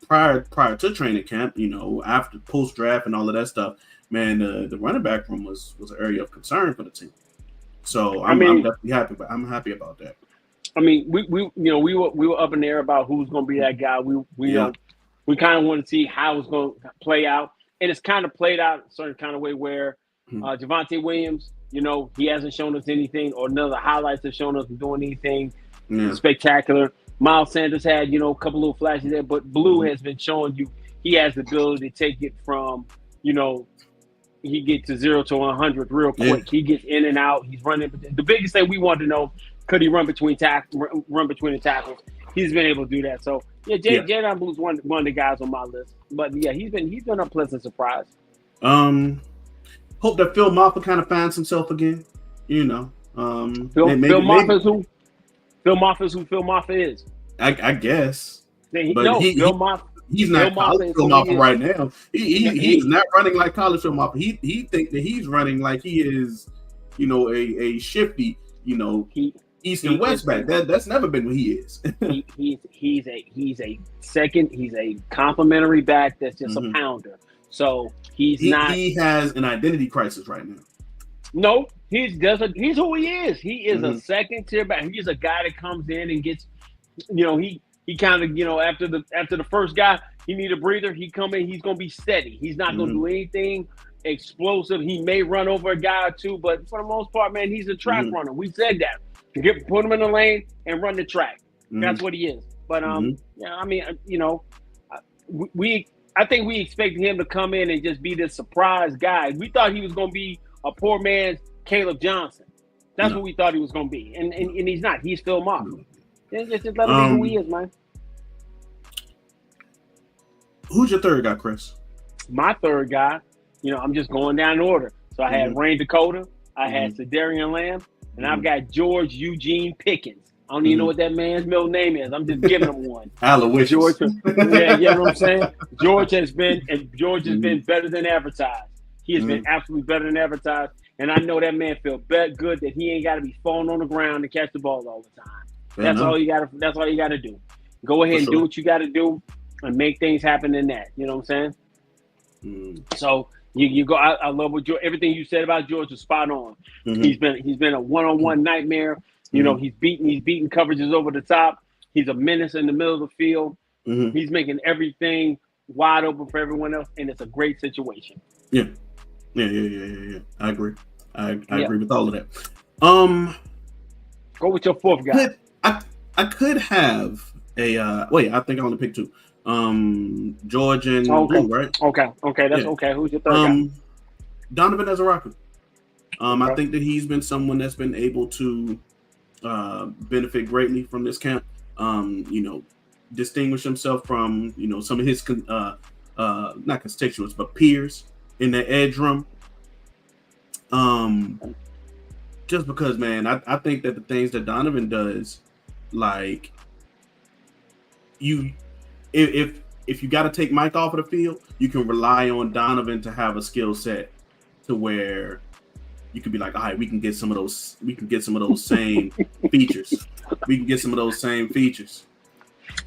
prior to training camp, after post draft and all of that stuff, man, the running back room was an area of concern for the team. So I'm definitely happy. But I'm happy about that. I mean, we were up in the air about who's going to be that guy. We kind of want to see how it's going to play out, and it's kind of played out a certain kind of way where Javonte Williams, he hasn't shown us anything, or none of the highlights have shown us doing anything spectacular. Miles Sanders had, a couple little flashes there, but Blue has been showing you he has the ability to take it from, he gets to 0 to 100 real quick. Yeah. He gets in and out. He's running. The biggest thing we wanted to know, could he run between the tackles? He's been able to do that. So Jadon Blue's one of the guys on my list. But yeah, he's been a pleasant surprise. Hope that Phil Moffitt kind of finds himself again. Phil Moffitt is who? Phil Moffitt is who Phil Moffitt is. I guess. Phil Moffitt. He's not college Phil Moffitt right now. He's not running like college Phil Moffitt. He thinks that he's running like he is, a shifty, East and West back. That's never been what he is. he's a complimentary back that's just a pounder. So he has an identity crisis right now. No, he's who he is. He is a second tier back. He's a guy that comes in and gets, he kind of, after the first guy, he need a breather. He come in, he's gonna be steady. He's not gonna do anything explosive. He may run over a guy or two, but for the most part, man, he's a track runner. We said that. Put him in the lane and run the track. That's what he is. But I think we expected him to come in and just be this surprise guy. We thought he was gonna be a poor man's Caleb Johnson. That's what we thought he was gonna be, and he's not. He's Phil Moffitt. Just let him be who he is, man. Who's your third guy, Chris? My third guy, I'm just going down in order. So I had Rain Dakota, I had Sedarian Lamb, and I've got George Eugene Pickens. I don't even know what that man's middle name is. I'm just giving him one. Aloysius. George, you know what I'm saying? George has been better than advertised. He has been absolutely better than advertised. And I know that man feels good that he ain't got to be falling on the ground to catch the ball all the time. That's all you got to do. Go ahead and do what you got to do and make things happen in that. You know what I'm saying? So you go. I love what everything you said about George is spot on. He's been a one-on-one nightmare. He's beating coverages over the top. He's a menace in the middle of the field. He's making everything wide open for everyone else, and it's a great situation. Yeah. I agree. I agree with all of that. Go with your fourth guy. I could have a wait. I think I only picked two. George and Blue, right? Okay. That's okay. Who's your third guy? Donovan Ezeraku. I think that he's been someone that's been able to benefit greatly from this camp. Distinguish himself from some of his not constituents but peers in the edge room. Just because, man, I think that the things that Donovan does, like if you got to take Mike off of the field, you can rely on Donovan to have a skill set to where you could be like, all right, we can get some of those same features. We can get some of those same features.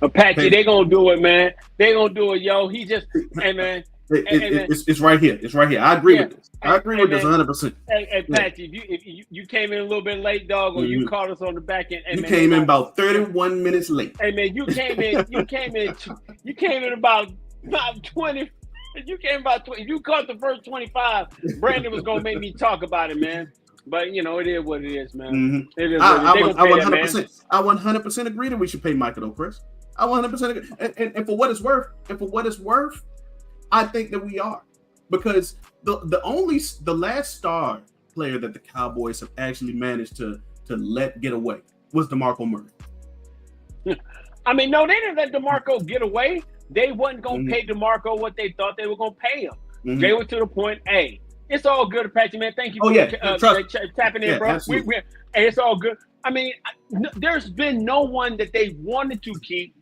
Apache, they gonna do it, man. They gonna do it, yo. He just, hey, man. It's right here. It's right here. I agree with this. I agree with this 100%. Hey, Patchy, if you came in a little bit late, dog, or you caught us on the back end. Hey, you came in about 31 minutes late. Hey, man, you came in about 20. You came about 20. If you caught the first 25, Brandon was gonna make me talk about it, man. But it is what it is, man. Mm-hmm. It is. I 100% agree that we should pay Micah though, Chris. I 100% agree. And for what it's worth, I think that we are, because the last star player that the Cowboys have actually managed to let get away was DeMarco Murray. I mean, no, they didn't let DeMarco get away. They wasn't gonna pay DeMarco what they thought they were gonna pay him. Mm-hmm. They were to the point, hey, it's all good, Apache, man. Thank you for tapping in, bro. Hey, it's all good. I mean, there's been no one that they wanted to keep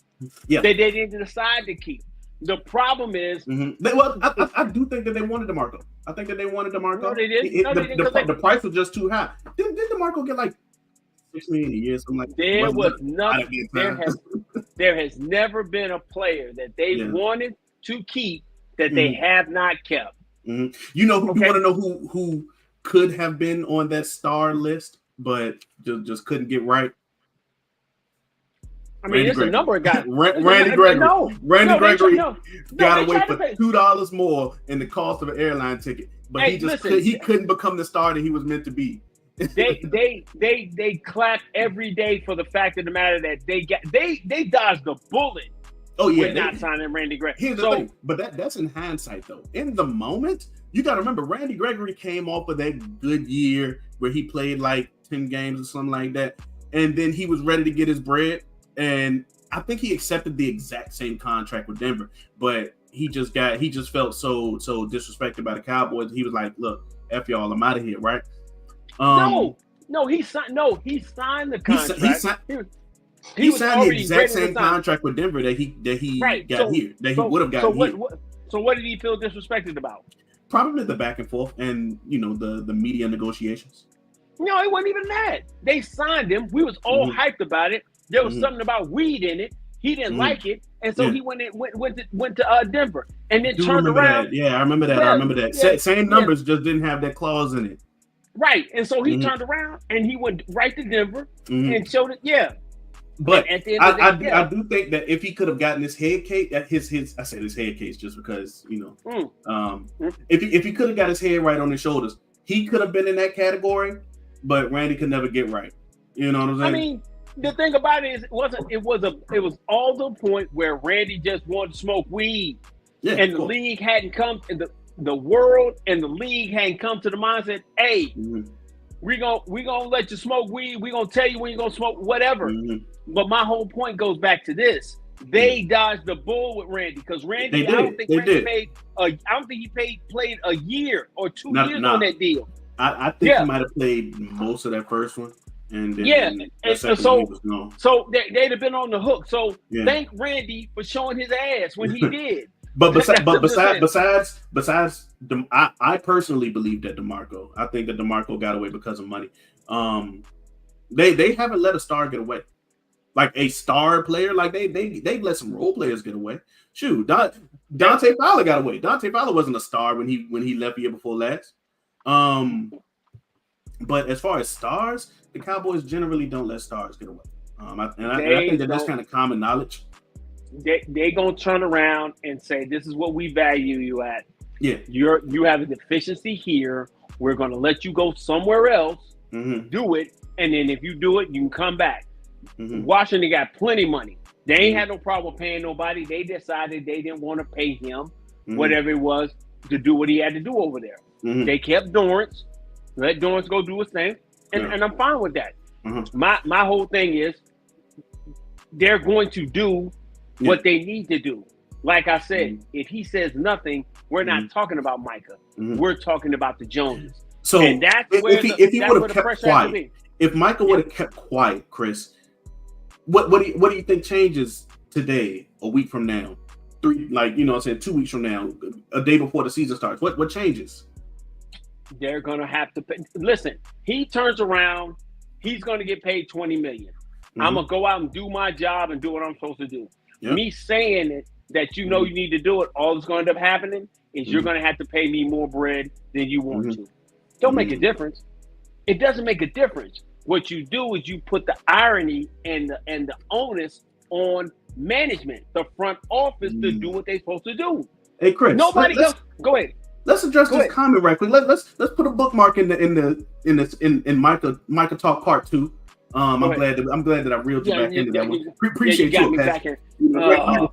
that they didn't decide to keep. The problem is, I do think that they wanted DeMarco. I think that they wanted DeMarco. No, they didn't. The price was just too high. Didn't DeMarco get like $6 million a year, something like that? There has never been a player that they wanted to keep that they have not kept. Mm-hmm. You want to know who could have been on that star list, but just couldn't get right? I mean, there's a number of guys. Randy Gregory. Randy Gregory got away for $2 more in the cost of an airline ticket, but he couldn't become the star that he was meant to be. They clap every day for the fact of the matter that they dodged the bullet. Oh yeah, with not signing Randy Gregory. Here's the thing, but that's in hindsight though. In the moment, you got to remember Randy Gregory came off of that good year where he played like 10 games or something like that, and then he was ready to get his bread. And I think he accepted the exact same contract with Denver, but he just felt so disrespected by the Cowboys. He was like, "Look, F y'all, I'm out of here." Right? He signed the contract. He signed the exact same contract with Denver that he would have got here. So what did he feel disrespected about? Probably the back and forth and the media negotiations. No, it wasn't even that. They signed him. We was all hyped about it. There was something about weed in it. He didn't like it, and so he went to Denver, and then turned around. That. Yeah, I remember that. I remember that. Yeah, same numbers, just didn't have that clause in it. Right, and so he turned around and he went right to Denver and showed it. Yeah, but at the end of the day, I do think that if he could have gotten his head case, I said his head case just because if he could have got his head right on his shoulders, he could have been in that category. But Randy could never get right. You know what I'm saying? I mean, the thing about it is, it was all the point where Randy just wanted to smoke weed, and the league hadn't come, and the world and the league hadn't come to the mindset. Hey, we gonna let you smoke weed. We gonna tell you when you're gonna smoke whatever. But my whole point goes back to this: they dodged the bull with Randy because Randy. I don't think he played a year or 2 years on that deal. I think he might have played most of that first one. And then so they'd have been on the hook. So thank Randy for showing his ass when he did. besides, I personally believe that DeMarco. I think that DeMarco got away because of money. They haven't let a star get away, like a star player. Like they let some role players get away. Shoot, Dante Fowler got away. Dante Fowler wasn't a star when he left year before last. But as far as stars, the Cowboys generally don't let stars get away. I think that's kind of common knowledge. They gonna turn around and say, "This is what we value you at. Yeah, you have a deficiency here. We're gonna let you go somewhere else, do it, and then if you do it, you can come back." Washington got plenty of money. They ain't had no problem paying nobody. They decided they didn't want to pay him whatever it was to do what he had to do over there. They kept Dorrance, let Dorrance go do his thing, and I'm fine with that. My whole thing is they're going to do what they need to do. Like I said, if he says nothing, we're not talking about Micah. We're talking about the Joneses. So and that's if he would have kept quiet, if Micah would have Yeah. kept quiet, Chris, what do you think changes today, a week from now, 2 weeks from now, a day before the season starts? What changes? They're gonna have to pay. Listen, he turns around, he's gonna get paid $20 million. I'm gonna go out and do my job and do what I'm supposed to do. Yep. Me saying it that you know you need to do it, all that's gonna end up happening is you're gonna have to pay me more bread than you want to. Don't make a difference. It doesn't make a difference. What you do is you put the irony and the onus on management, the front office, to do what they're supposed to do. Hey, Chris, nobody else. Go ahead. Let's address this comment right quick. Let's put a bookmark in Micah Talk Part 2. I'm glad that I reeled you back into that one. Appreciate you. Got me Pat. back in.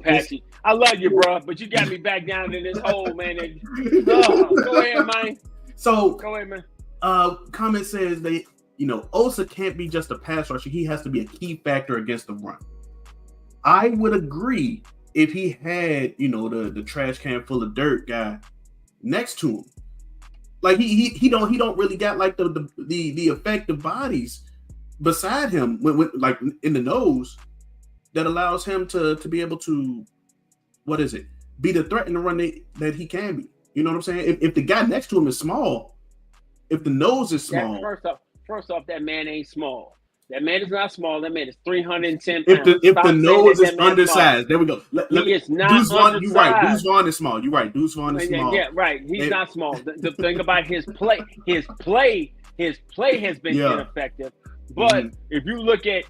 Patchy, I love you, bro, but you got me back down in this hole, man. Go ahead, man. So go ahead, man. Comment says Osa can't be just a pass rusher. He has to be a key factor against the run. I would agree if he had, the trash can full of dirt guy next to him. Like he don't really got like the effective bodies beside him with like in the nose that allows him to be able to be the threat in the run that he can be. You know what I'm saying? If the guy next to him is small, if the nose is small. First off, that man ain't small. That man is not small. That man is 310 pounds. If the nose is undersized, there we go. He is not undersized. You're right. Deuce Vaughn is small. You're right. Deuce Vaughn is small. Yeah, right. He's not small. The thing about his play has been ineffective. But if you look at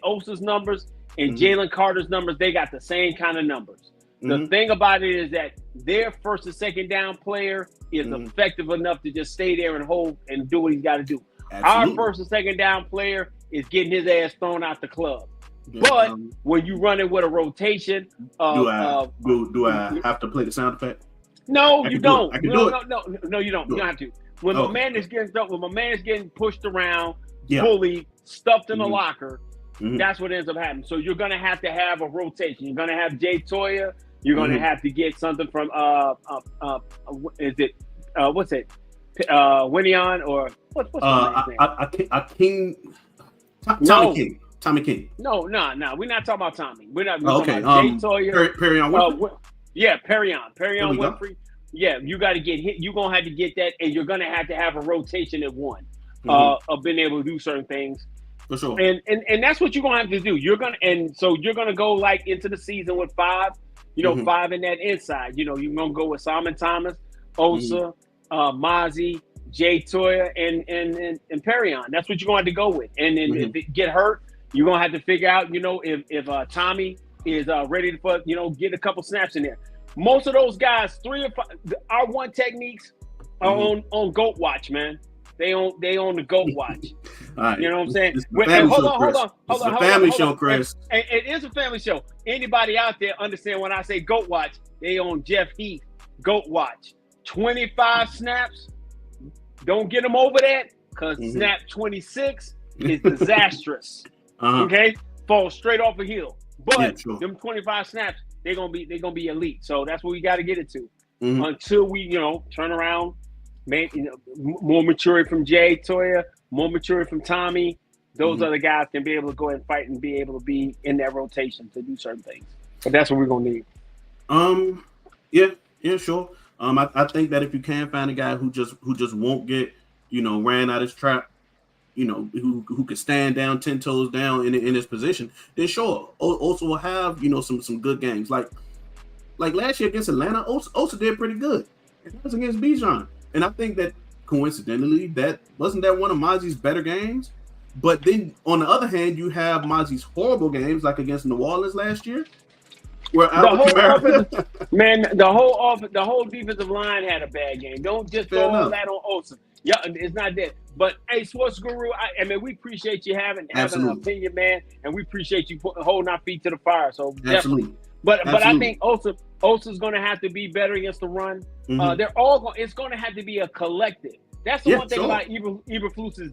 Osa's numbers and Jalen Carter's numbers, they got the same kind of numbers. The thing about it is that their first and second down player is effective enough to just stay there and hold and do what he's got to do. Absolutely. Our first and second down player is getting his ass thrown out the club. But when you run it with a rotation, do I have to play the sound effect? No, you don't. I can do it. No, you don't. You don't have to. When my man is getting pushed around, bullied, stuffed in the locker, that's what ends up happening. So you're gonna have to have a rotation. You're gonna have Jay Toya. You're gonna have to get something from Winion or what's his name? Tommy King. No, we're not talking about Tommy. We're talking about Jay Toya. Perrion Winfrey. Perrion Winfrey. Yeah, you got to get hit. You're gonna have to get that, and you're gonna have to have a rotation at one of being able to do certain things. For sure. And that's what you're gonna have to do. You're gonna go like into the season with 5. 5 in that inside. You're gonna go with Simon Thomas, Osa, Mozzie, Jay Toya, and Perrion. That's what you're gonna have to go with. And then if it get hurt, you're gonna have to figure out, if Tommy is ready to get a couple snaps in there. Most of those guys, 3 or 5, our one techniques are on Goat Watch, man. They on the Goat Watch. All right. You know what I'm saying? Hold on. It's a family show, Chris. It is a family show. Anybody out there understand when I say Goat Watch, they on Jeff Heath Goat Watch. 25 snaps. Don't get them over that, because snap 26 is disastrous. Okay? Fall straight off a hill. But them 25 snaps, they're gonna be elite. So that's what we got to get it to. Until we, turn around, more maturity from Jay Toya, more maturity from Tommy. Those other guys can be able to go ahead and fight and be able to be in that rotation to do certain things. But that's what we're gonna need. Yeah, sure. I think that if you can find a guy who just won't get, ran out of his trap, who could stand down 10 toes down in his position, then sure. Also will have, some good games. Like last year against Atlanta, Osa did pretty good. It was against Bijan. And I think that coincidentally, that wasn't one of Mozzie's better games. But then on the other hand, you have Mozzie's horrible games, like against New Orleans last year. Where the whole defensive line had a bad game. Don't just throw all that on Osa. Yeah, it's not that. But hey, Sports Guru, I mean, we appreciate you having an opinion, man, and we appreciate you holding our feet to the fire. So definitely. But I think Osa's going to have to be better against the run. They're all going. It's going to have to be a collective. That's the one thing about Eberflus's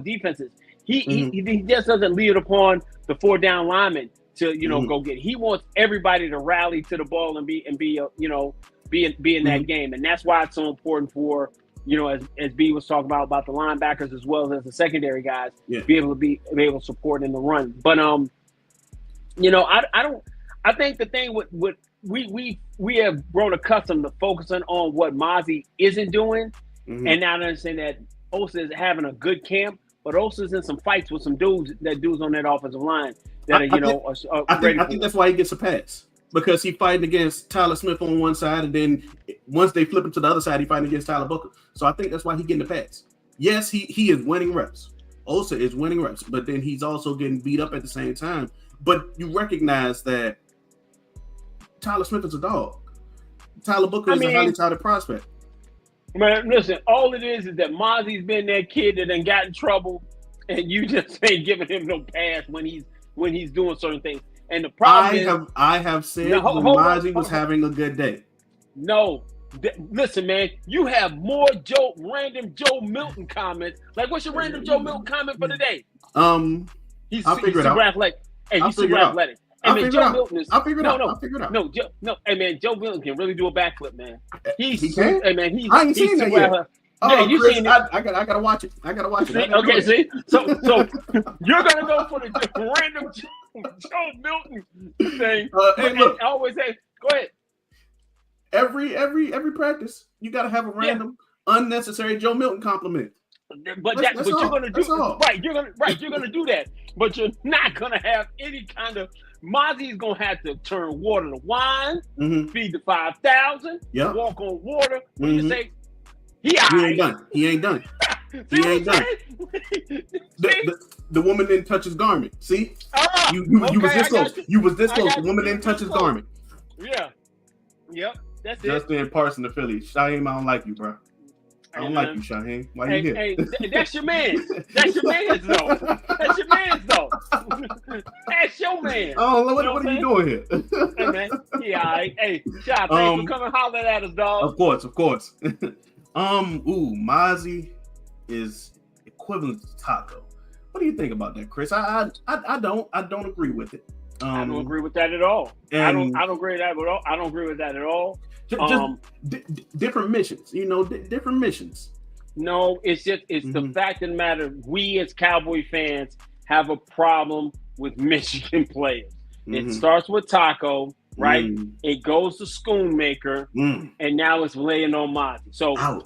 defenses. He just doesn't lead it upon the 4 down linemen to go get it. He wants everybody to rally to the ball and be in that game, and that's why it's so important for as B was talking about the linebackers as well as the secondary guys, Yeah. be able to support in the run. But I don't. I think the thing with we have grown accustomed to focusing on what Mozzie isn't doing, and now I understand that Osa is having a good camp, but Osa's in some fights with some dudes on that offensive line that I think that's why he gets a pass, because he fighting against Tyler Smith on one side, and then once they flip him to the other side, he fighting against Tyler Booker. So I think that's why he getting the pass. Yes, he is winning reps. Osa is winning reps, but then he's also getting beat up at the same time. But you recognize that Tyler Smith is a dog. Tyler Booker is a highly touted prospect. Man, listen, all it is that Mozzie's been that kid that done got in trouble, and you just ain't giving him no pass when he's doing certain things. And the problem I have said when Mozzie was having a good day. No. Listen, man, you have more random Joe Milton comments. Like, what's your random Joe Milton comment for today? He's super athletic. Hey, he's super athletic. Hey, man, Joe Milton is. I'll figure it out. No. Hey, man, Joe Milton can really do a backflip, man. He can. Hey, man, I ain't seen that yet. You Chris, seen it? I gotta watch it. See? So you're gonna go for the random Joe Milton thing. Hey, look. I always say, go ahead. Every practice, you gotta have a random, unnecessary Joe Milton compliment. But you're gonna do right. You're gonna do that, but you're not gonna have any kind of. Mozzie's gonna have to turn water to wine, feed the 5,000, walk on water. When you say he ain't done. He ain't done. The woman didn't touch his garment. See, you was this close. You was this close. The woman didn't touch his garment. Yeah. Yep. That's it. Justin Parsons to Philly. Shaheem, I don't like you, bro. I don't like you, Shaheem. Why you here? Hey, that's your man. That's your man's though. That's your man's though. That's your man. Oh, what are you doing here? Hey, man. Yeah, all right. Hey, Shah, thanks for coming holler at us, dog. Of course. Mozzie is equivalent to Taco. What do you think about that, Chris? I don't agree with it. I don't agree with that at all. I don't agree with that at all. I don't agree with that at all. Just different missions, different missions. No, it's the fact of the matter. We as Cowboy fans have a problem with Michigan players. It starts with Taco, right? It goes to Schoonmaker, and now it's laying on Mozzie. So I'm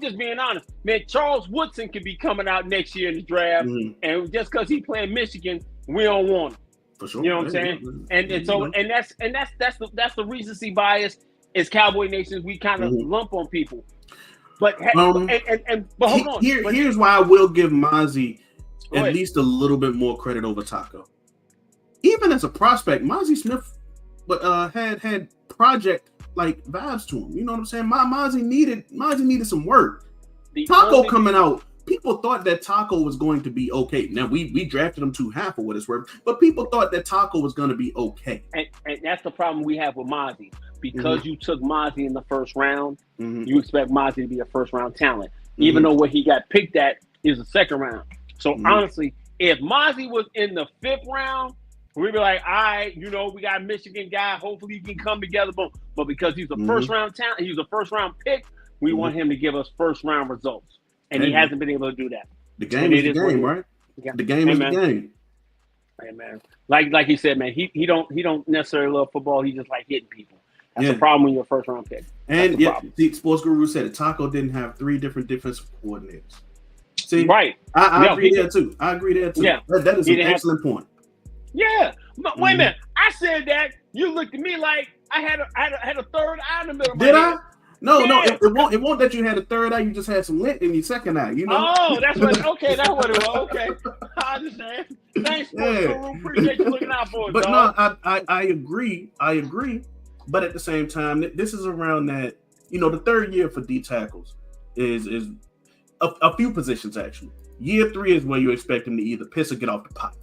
just being honest, man. Charles Woodson could be coming out next year in the draft, and just because he playing Michigan, we don't want him. For sure. You know what I'm saying? And that's the recency bias as Cowboy Nations. We kind of lump on people. But hold on. Here's why I will give Mozzie at least a little bit more credit over Taco. Even as a prospect, Mozzie Smith had project like vibes to him. You know what I'm saying? Mozzie needed some work. Taco coming out. People thought that Taco was going to be okay. Now we drafted him too high for what it's worth, but people thought that Taco was going to be okay. And that's the problem we have with Mozzie. Because you took Mozzie in the first round, you expect Mozzie to be a first round talent, even though what he got picked at is a second round. So honestly, if Mozzie was in the 5th round, we'd be like, all right, we got a Michigan guy. Hopefully he can come together. But because he's a first round talent, he's a first round pick, we want him to give us first round results. And he hasn't been able to do that. The game is the game, right? The game is the game. Hey, man. Like he said, man, he don't necessarily love football. He just like hitting people. That's the problem when you're a first round pick. And the Sports Guru said that Taco didn't have 3 different defensive coordinators. See, right? I agree there too. Yeah, that is an excellent point. Yeah, but wait a minute. I said that. You looked at me like I had a third eye in the middle of my head. I? No, it won't that you had a third eye. You just had some lint in your second eye. Oh, that's what. Okay, that's what it was. Okay, I understand. Thanks, Sports Guru. Appreciate you looking out for us. But dog. no, I agree. But at the same time, this is around that. The third year for D tackles is a few positions actually. Year 3 is where you expect him to either piss or get off the pot.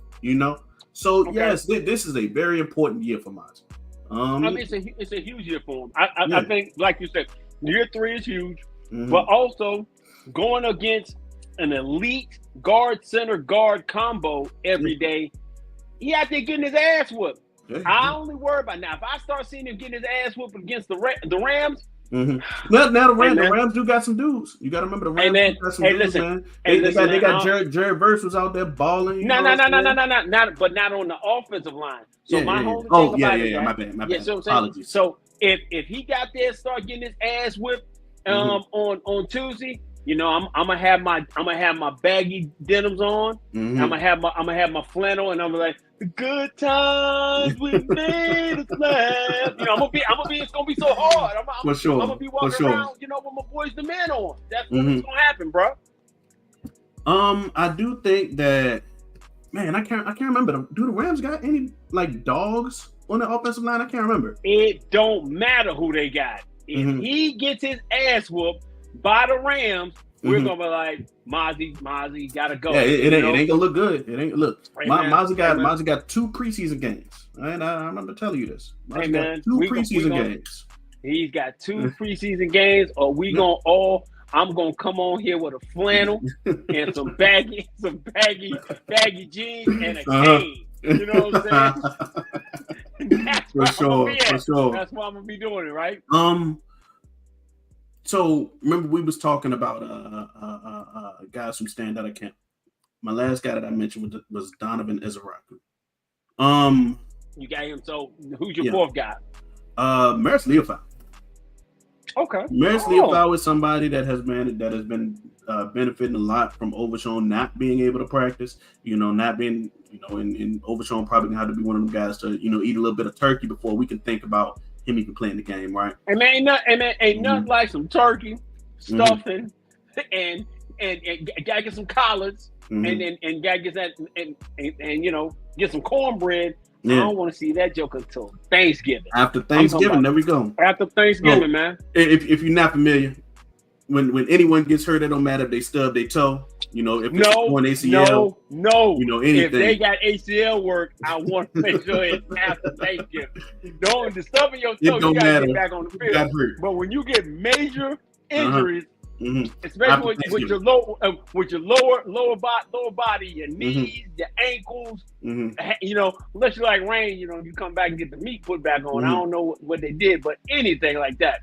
So yes, this is a very important year for Mozzie. It's a huge year for him. I think, like you said, year 3 is huge, but also going against an elite guard center guard combo every day, he out there getting his ass whooped. I only worry about now. If I start seeing him getting his ass whooped against the Rams, Now the Hey, man. Rams do got some dudes. You got to remember the Hey, Rams man. do got some Hey, dudes, listen. man. Hey, They listen, got Jared Verse was out there balling. You No, know what I'm saying? not, but not on the offensive line. So Yeah, my yeah. whole Oh, thing yeah, about yeah, it, yeah. right? My bad. Yeah, so I'm saying. Apologies. So if he got there and start getting his ass whipped on Tuesday, you know, I'm gonna have my baggy denims on. Mhm. I'm gonna have my flannel, and I'm like, the good times we made us laugh. You know, it's gonna be so hard. For sure. I'm gonna be walking around, you know, with my Boys the Man on. That's what's gonna happen, bro. I do think that, man, I can't remember. Do the Rams got any like dogs on the offensive line? I can't remember. It don't matter who they got. If he gets his ass whooped by the Rams, we're gonna be like, Mozzie gotta go. Yeah, it ain't gonna look good. It ain't look. Hey, Mozzie got 2 preseason games. And I remember telling you this. Mozzie got 2 preseason games. He's got 2 preseason games, or I'm gonna come on here with a flannel and some baggy jeans and a cane. You know what I'm saying? For sure. That's why I'm gonna be doing it, right? So remember we was talking about guys who stand out of camp. My last guy that I mentioned was Donovan Ezeraku. You got him. So who's your fourth guy? Maris Leofau. Okay. Maris Leofau is somebody that has been benefiting a lot from Overshown not being able to practice. You know, not being, you know, and Overshown probably gonna have to be one of them guys to, you know, eat a little bit of turkey before we can think about him even playing the game, right? And man, ain't nothing like some turkey, stuffing, and gotta get some collards, and gotta get that, and you know, get some cornbread. Yeah. I don't want to see that joke until Thanksgiving. After Thanksgiving, there we go. After Thanksgiving, man. If you're not familiar, when anyone gets hurt, it don't matter if they stub their toe. You know, if it's on ACL, you know, anything. If they got ACL work, I want to make sure it's after Thanksgiving. Don't stubbing your toe, you gotta get back on the field. But when you get major injuries, especially with your lower body, your knees, your ankles, you know, unless you like Rain, you know, you come back and get the meat put back on. I don't know what they did, but anything like that,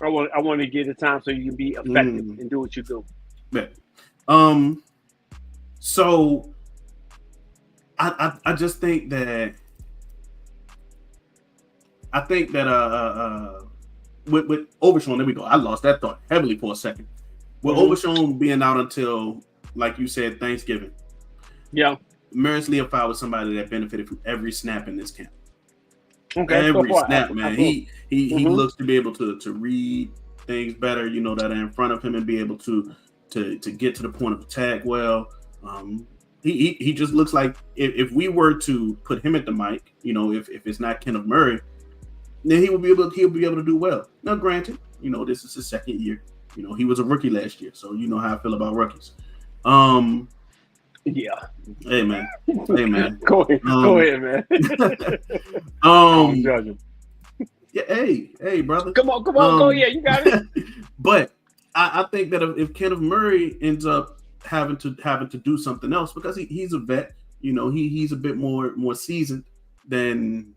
I want to give the time so you can be effective and do what you do. Yeah. So I just think that with Overshown, there we go. I lost that thought heavily for a second. With Overshown being out until, like you said, Thanksgiving. Yeah. Maris Leofau was somebody that benefited from every snap in this camp. Okay. Every snap, man. He looks to be able to read things better, you know, that are in front of him and be able to get to the point of attack well. He just looks like if we were to put him at the mic, you know, if it's not Kenneth Murray, then he'll be able to do well. Now, granted, you know, this is his second year. You know, he was a rookie last year, so you know how I feel about rookies. Yeah. Hey man. Go ahead, man. I'm judging. Yeah, hey, brother. Come on, go. Yeah, you got it. But I think that if Kenneth Murray ends up having to do something else, because he's a vet, you know, he's a bit more seasoned than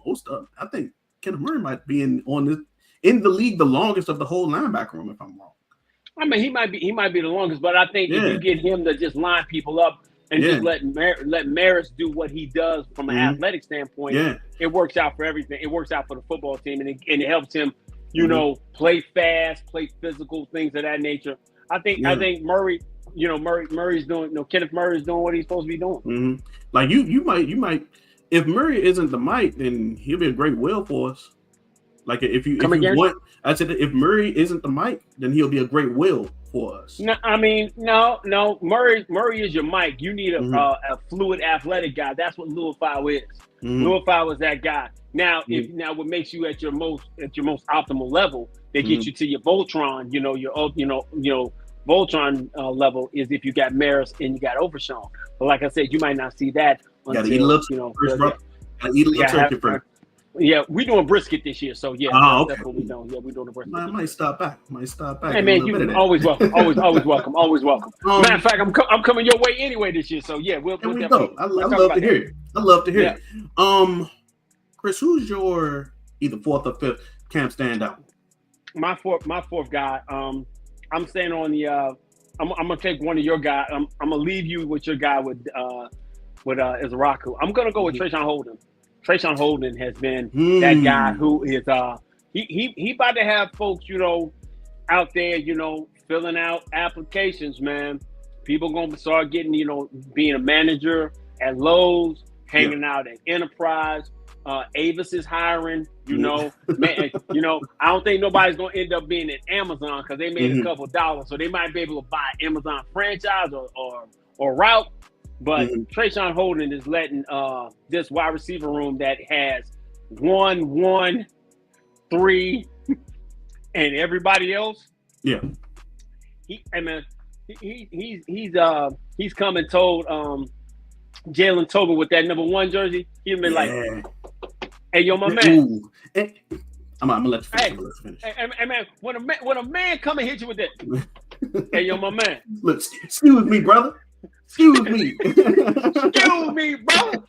most of. I think Kenneth Murray might be in the league the longest of the whole linebacker room, if I'm wrong. I mean, he might be the longest, but I think if you get him to just line people up and just let Maris do what he does from an athletic standpoint, it works out for everything. It works out for the football team, and it helps him, you know, play fast, play physical, things of that nature. I think Murray, you know, Murray's doing, you know, Kenneth Murray's doing what he's supposed to be doing. Like you might, if Murray isn't the Mike, then he'll be a great will for us. Like if you want, I said if Murray isn't the Mike, then he'll be a great will for us. No, I mean, no. Murray is your Mike. You need a fluid, athletic guy. That's what Leofau is. Leofau is that guy. Now, what makes you at your most optimal level, they get you to your Voltron. You know your Voltron level is if you got Maris and you got Overshown. But like I said, you might not see that until eat a little turkey first. Yeah, we doing brisket this year, so that's what we doing. Yeah, we doing the brisket. I might stop back. Hey man, you always welcome. Always welcome. Matter of fact, I'm coming your way anyway this year, so yeah, we'll go. I love to hear it. Chris, who's your either fourth or fifth camp standout? my fourth guy. I'm staying on the. I'm gonna take one of your guys. I'm gonna leave you with your guy with Izaraku. I'm gonna go with Trayshawn Holden. Trayshawn Holden has been that guy who is he about to have folks, out there, filling out applications, man. People gonna start getting, being a manager at Lowe's, hanging out at Enterprise. Avis is hiring, man. I don't think nobody's gonna end up being at Amazon because they made a couple dollars, so they might be able to buy Amazon franchise or route. But Trayshawn Holden is letting this wide receiver room that has 1, 3, and everybody else. Yeah. He's come and told Jalen Tobin with that number 1 jersey. He's been like, "Hey, yo, my man." I'm gonna let you finish. Hey, man, when a man come and hit you with that, "Hey, yo, my man." Look, excuse me, brother. Excuse me. Excuse me, brother.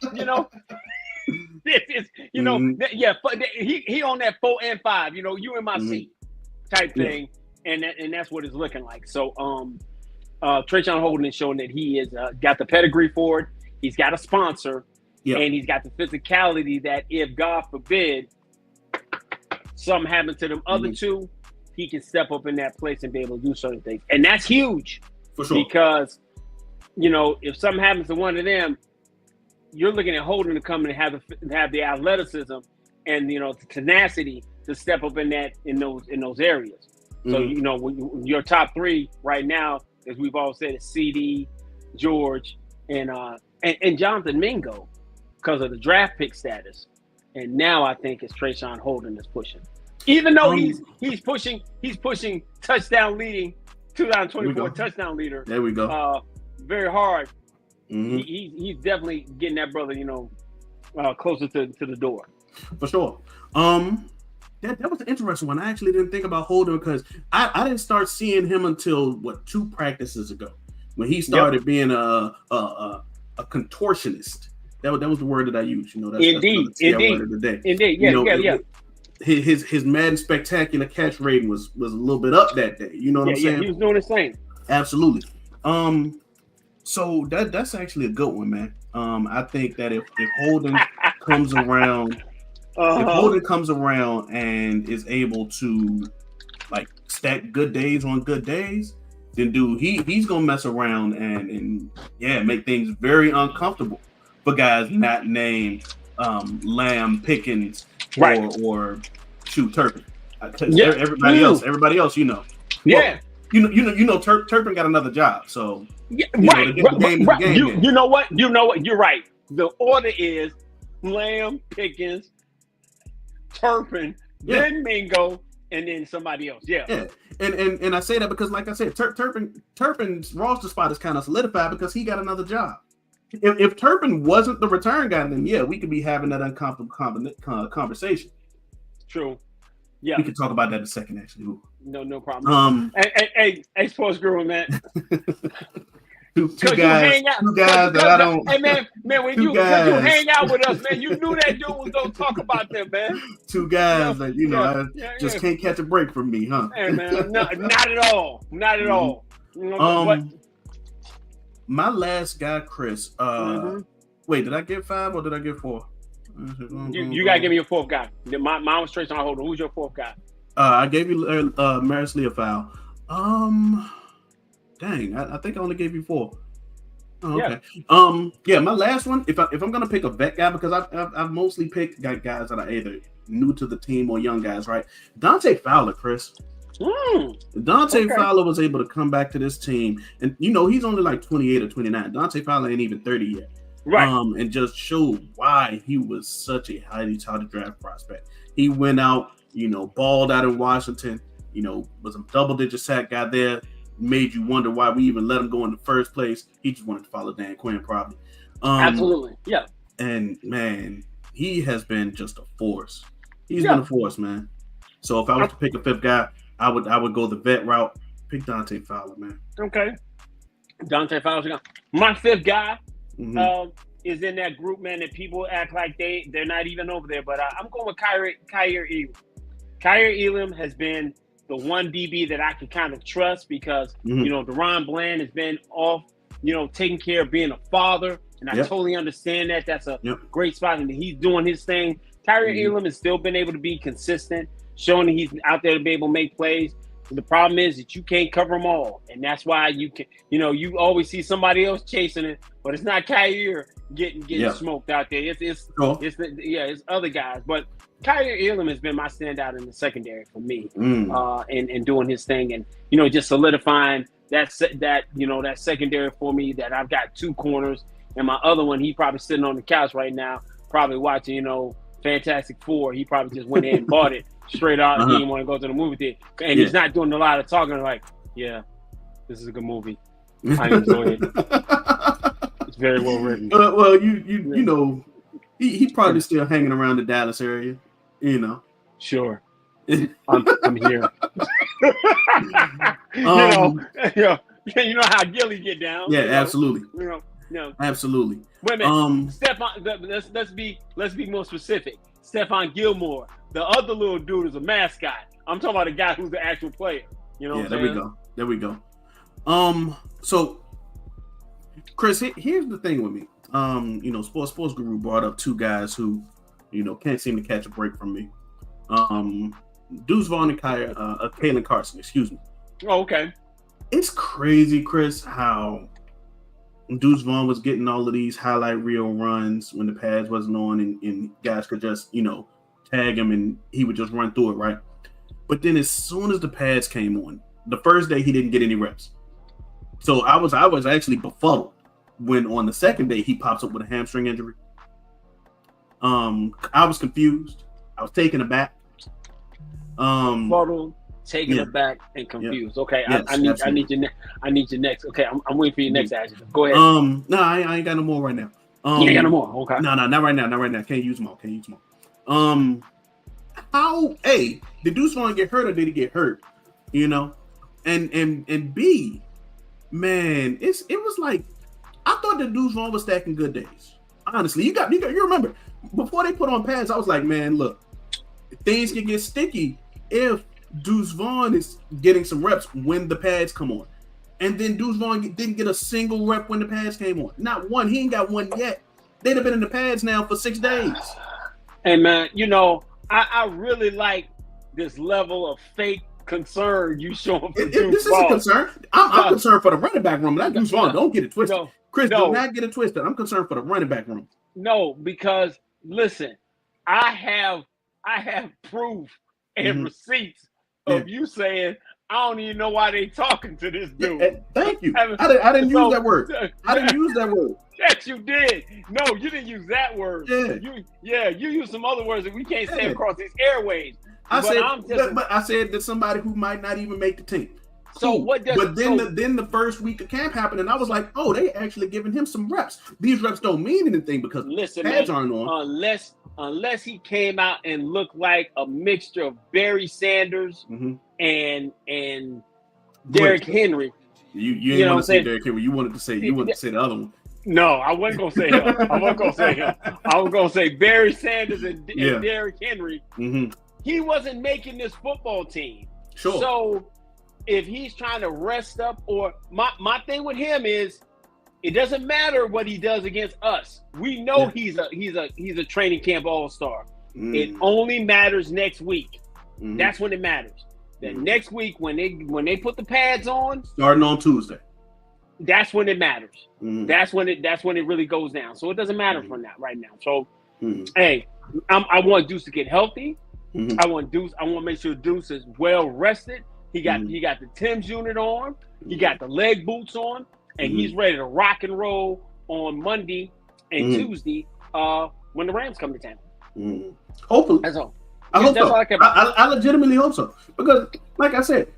He on that 4 and 5. You in my seat type thing, and that's what it's looking like. So, Trayshawn Holden is showing that he is got the pedigree for it. He's got a sponsor, and he's got the physicality that if God forbid something happens to them other two, he can step up in that place and be able to do certain things, and that's huge for sure. Because if something happens to one of them, you're looking at Holden to come and have the athleticism and the tenacity to step up in those areas. So your top 3 right now, as we've all said, is CD, George, and Jonathan Mingo because of the draft pick status. And now I think it's Trayshawn Holden that's pushing, even though he's pushing touchdown leading 2024 touchdown leader. There we go. Very hard. He's definitely getting that brother, closer to the door. For sure. That was an interesting one. I actually didn't think about Holden because I didn't start seeing him until 2 practices ago when he started being a contortionist. That was the word that I used. That's indeed. word of the day. Indeed. Yeah. His Madden Spectacular catch rating was a little bit up that day. You know what I'm saying? He was doing the same. Absolutely. So that's actually a good one, man. I think that if Holden comes around, if Holden comes around and is able to stack good days on good days, then dude, he's gonna mess around and make things very uncomfortable for guys not named Lamb Pickens or Turpin. Everybody else, Yeah. Well, Turpin got another job, so right. The game is the game. You know what? You're right. The order is Lamb, Pickens, Turpin, then Mingo, and then somebody else. Yeah. And I say that because, like I said, Turpin's roster spot is kind of solidified because he got another job. If Turpin wasn't the return guy, then we could be having that uncomfortable conversation. True. Yeah. We could talk about that in a second, actually. Ooh. No problem. Hey, Sports Guru, man. two guys that I don't. Hey, man, when you hang out with us, man, you knew that dude was gonna talk about them, man. 2 guys that I just can't catch a break from me, huh? Hey, man, not at all. Not at all. My last guy, Chris. Wait, did I get 5 or did I get 4? You gotta give me your 4th guy. Mine was Trayshawn Holden. Who's your 4th guy? I gave you Maris Leofow. Dang, I think I only gave you 4. Oh, okay. My last one. If I'm gonna pick a vet guy, because I've mostly picked guys that are either new to the team or young guys, right? Dante Fowler, Chris. Fowler was able to come back to this team, and he's only like 28 or 29. Dante Fowler ain't even 30 yet. Right. And just showed why he was such a highly touted draft prospect. He went out, balled out in Washington, was a double-digit sack guy there, made you wonder why we even let him go in the first place. He just wanted to follow Dan Quinn, probably. Absolutely, yeah. And, man, he has been just a force. He's been a force, man. So if I was to pick a 5th guy, I would go the vet route. Pick Dante Fowler, man. Okay. Dante Fowler. My 5th guy is in that group, man, that people act like they're not even over there. But I'm going with Kyer Elam. Kyer Elam has been the one DB that I can kind of trust because, Mhm. you know, Deron Bland has been off, you know, taking care of being a father. And I Yep. totally understand that. That's a Yep. great spot. And he's doing his thing. Kyrie Mhm. Elam has still been able to be consistent, showing that he's out there to be able to make plays. The problem is that you can't cover them all. And that's why you can, you know, you always see somebody else chasing it, but it's not Kyrie getting Yeah. smoked out there. It's Sure. it's other guys. But Kyrie Elam has been my standout in the secondary for me, Mm. and doing his thing, and you know, just solidifying that secondary for me. That I've got two corners, and my other one, he probably sitting on the couch right now, probably watching, you know, Fantastic Four. He probably just went in and bought it straight out. Uh-huh. He didn't want to go to the movie theater, and Yeah. he's not doing a lot of talking. Like, yeah, this is a good movie. I enjoy it. It's very well written. Well, you know, he probably still hanging around the Dallas area, you know. Sure, I'm here. You know how Gilly get down. Yeah, you know? absolutely. You know. Absolutely. Wait a minute, Stephon. Let's be more specific. Stephon Gilmore, the other little dude, is a mascot. I'm talking about a guy who's the actual player. You know. Yeah, what I'm saying? there we go. So Chris, here's the thing with me. You know, Sports Guru brought up two guys who, you know, can't seem to catch a break from me. Deuce Vaughn and Kalen Carson, excuse me. Oh, okay. It's crazy, Chris, how Deuce Vaughn was getting all of these highlight reel runs when the pads wasn't on, and guys could just, you know, tag him and he would just run through it, right? But then as soon as the pads came on, the first day he didn't get any reps. So I was actually befuddled when on the second day he pops up with a hamstring injury. I was confused. I was taken aback. Befuddled, taken aback, and confused. Okay, yes, I need your next. Okay, I'm waiting for your next adjective. Go ahead. No, I ain't got no more right now. You ain't got no more. Okay. No, not right now. Can't use them all. How A, did Deuce Vaughn get hurt or did he get hurt? You know? And B, man, it was like I thought that Deuce Vaughn was stacking good days. Honestly, you remember before they put on pads, I was like, man, look, things can get sticky if Deuce Vaughn is getting some reps when the pads come on. And then Deuce Vaughn didn't get a single rep when the pads came on. Not one. He ain't got one yet. They'd have been in the pads now for 6 days. Hey, man, you know, I really like this level of fake concern you showing for Deuce Vaughn. This is a concern. I'm concerned for the running back room. Not Deuce Vaughn. Don't get it twisted. Chris, do not get it twisted. I'm concerned for the running back room. No, because listen, I have proof and receipts of you saying I don't even know why they talking to this dude. Yeah, thank you. I didn't use that word. I didn't use that word. Yes, you did. No, you didn't use that word. Yeah. You used some other words that we can't say across these airwaves. I said that somebody who might not even make the team. So what does? But then the first week of camp happened, and I was like, oh, they actually giving him some reps. These reps don't mean anything because pads aren't on. Unless he came out and looked like a mixture of Barry Sanders and Derrick Henry. You didn't want to say Derrick Henry. You wanted to say the other one. No, I wasn't gonna say him. I was gonna say Barry Sanders and Derrick Henry. He wasn't making this football team. Sure. So if he's trying to rest up, or my thing with him is, it doesn't matter what he does against us. We know he's a training camp all-star. It only matters next week. That's when it matters. Then next week when they put the pads on, starting on Tuesday, that's when it matters. That's when it really goes down. So it doesn't matter for that right now. So hey, I want Deuce to get healthy. I want to make sure Deuce is well rested. He got the Tim's unit on. He got the leg boots on, and he's ready to rock and roll on Monday and Tuesday when the Rams come to town. Hopefully, that's all. I hope so. I legitimately hope so, because, like I said,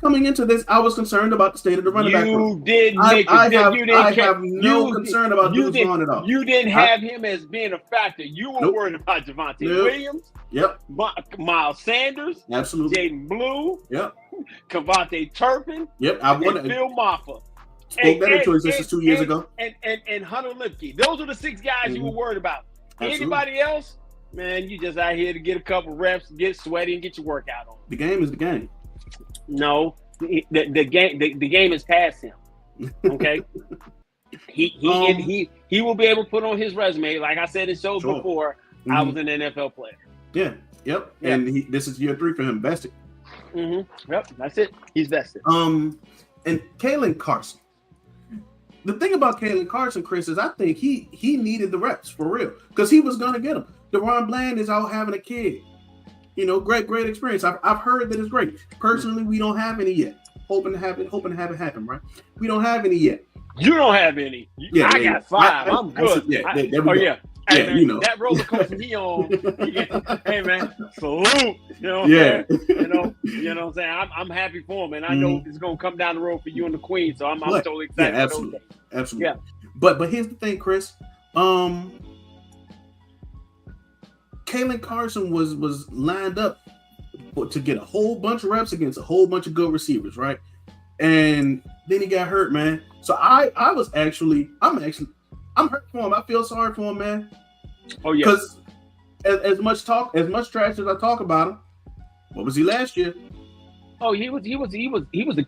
coming into this, I was concerned about the state of the running back room. I have no concern about Deuce Vaughn at all. You didn't have him as being a factor. You were worried about Javonte Williams. Yep. Miles Sanders. Absolutely. Jaden Blue. Yep. Kavonte Turpin. Yep. And Phil Maffa. Spoke that into existence 2 years ago. And Hunter Lipke. Those are the 6 guys you were worried about. Absolutely. Anybody else, man, you just out here to get a couple reps, get sweaty, and get your workout on. The game is the game. No, the game is past him. Okay, he will be able to put on his resume. Like I said in shows before, I was an NFL player. Yeah, yep. And this is year 3 for him, vested. Yep, that's it. He's vested. And Kalen Carson. The thing about Kalen Carson, Chris, is I think he needed the reps for real because he was gonna get them. DeRon Bland is out having a kid. You know, great experience. I've heard that it's great. Personally, we don't have any yet. Hoping to have it happen, right? We don't have any yet. You don't have any. I got 5. I'm good. There we go. Yeah. Hey, man, you know that roller coaster he on. Hey man, salute. You know what I'm what I'm saying? I'm happy for him, and I know it's gonna come down the road for you and the Queen. So I'm totally excited. Yeah, absolutely. Absolutely. Yeah. But here's the thing, Chris. Kalen Carson was lined up to get a whole bunch of reps against a whole bunch of good receivers, right? And then he got hurt, man. So I'm hurt for him. I feel sorry for him, man. Oh yeah. Because as much trash as I talk about him, what was he last year? Oh, he was the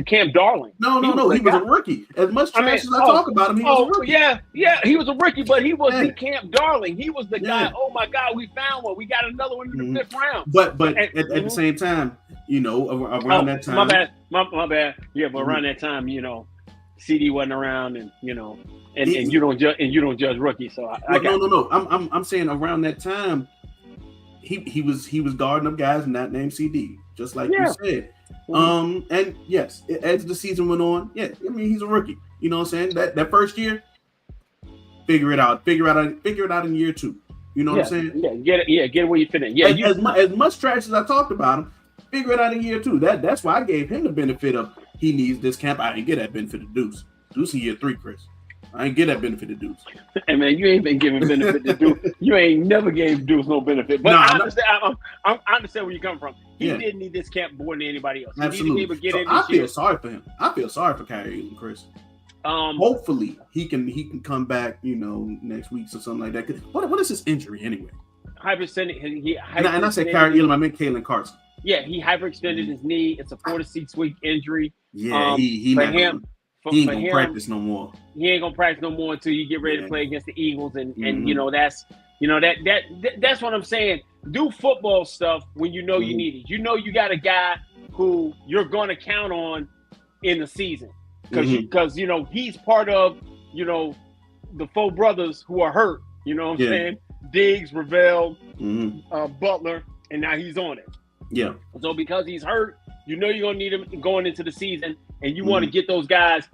camp darling. No. He was a rookie. As much trash as I talk about him, he was a rookie. Yeah, he was a rookie, but he was the camp darling. He was the guy. Oh my God, we found one. We got another one in the 5th round. But at the same time, you know, around that time. My bad. Yeah, but around that time, you know, CD wasn't around, and you know, and you don't judge rookies. So no. I'm saying around that time, he was guarding up guys not named CD. Just like you said. And yes, as the season went on, I mean he's a rookie. You know what I'm saying? That first year, figure it out in year 2. You know what I'm saying? Get it where you fit in. Yeah, as much trash as I talked about him, figure it out in year 2. That's why I gave him the benefit of he needs this camp. I didn't get that benefit of Deuce. Deuce in year 3, Chris. I ain't get that benefit of Deuce. Hey man, you ain't been giving benefit to Deuce. You ain't never gave Deuce no benefit. But I understand where you come from. He didn't need this camp more than anybody else. Absolutely. He didn't I feel sorry for him. I feel sorry for Kyrie and Chris. Hopefully he can come back, you know, next week or something like that. What is his injury anyway? Hyperextended. And I said Kyrie Elam, I meant Kalen Carson. Yeah, he hyperextended his knee. It's a 4 to 6 week injury. Yeah, he ain't gonna practice no more. He ain't gonna practice no more until you get ready to play against the Eagles, and you know that's what I'm saying. Do football stuff when you know you need it. You know you got a guy who you're gonna count on in the season because you know he's part of the 4 brothers who are hurt. You know what I'm saying? Diggs, Ravel, Butler, and now he's on it. Yeah. So because he's hurt, you know you're gonna need him going into the season. And you want to get those guys,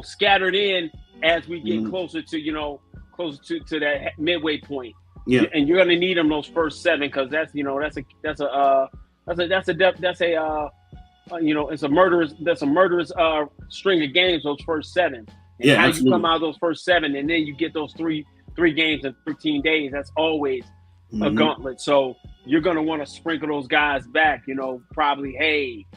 scattered in as we get closer to that midway point. Yeah. And you're gonna need them those first 7 because it's a murderous string of games, those first 7. And how you come out of those first 7, and then you get those three games in 13 days. That's always a gauntlet. So you're gonna want to sprinkle those guys back. Probably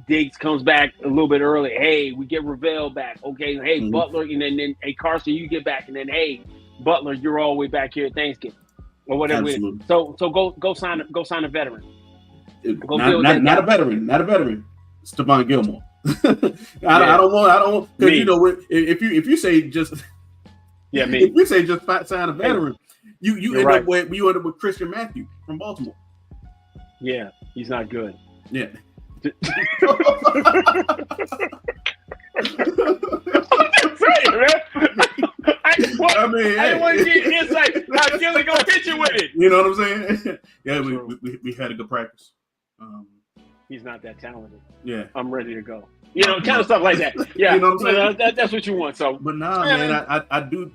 Diggs comes back a little bit early. Hey, we get Ravel back. Okay, hey Butler, and then hey Carson, you get back, and then hey Butler, you're all the way back here at Thanksgiving or whatever. So go sign a veteran. Not a veteran. Stephon Gilmore. I don't want because if you say just if you say just sign a veteran, you end up with Christian Matthew from Baltimore. Yeah, he's not good. Yeah. I'm just saying, man. I didn't want to get insight how Gilly gonna hit you with it. You know what I'm saying? Yeah, we had a good practice. He's not that talented. Yeah, I'm ready to go. Kind of stuff like that. Yeah, you know what I'm saying? That's what you want. So, but man, I do.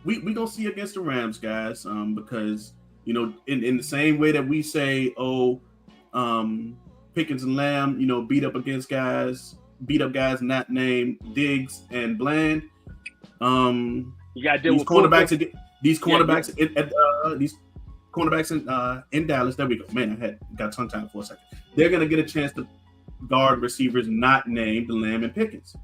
We gonna see against the Rams, guys. Because in the same way that we say, Pickens and Lamb, beat up guys not named Diggs and Bland. You got to deal with cornerbacks. These cornerbacks in Dallas. There we go. Man, I got tongue tied for a second. They're gonna get a chance to guard receivers not named Lamb and Pickens.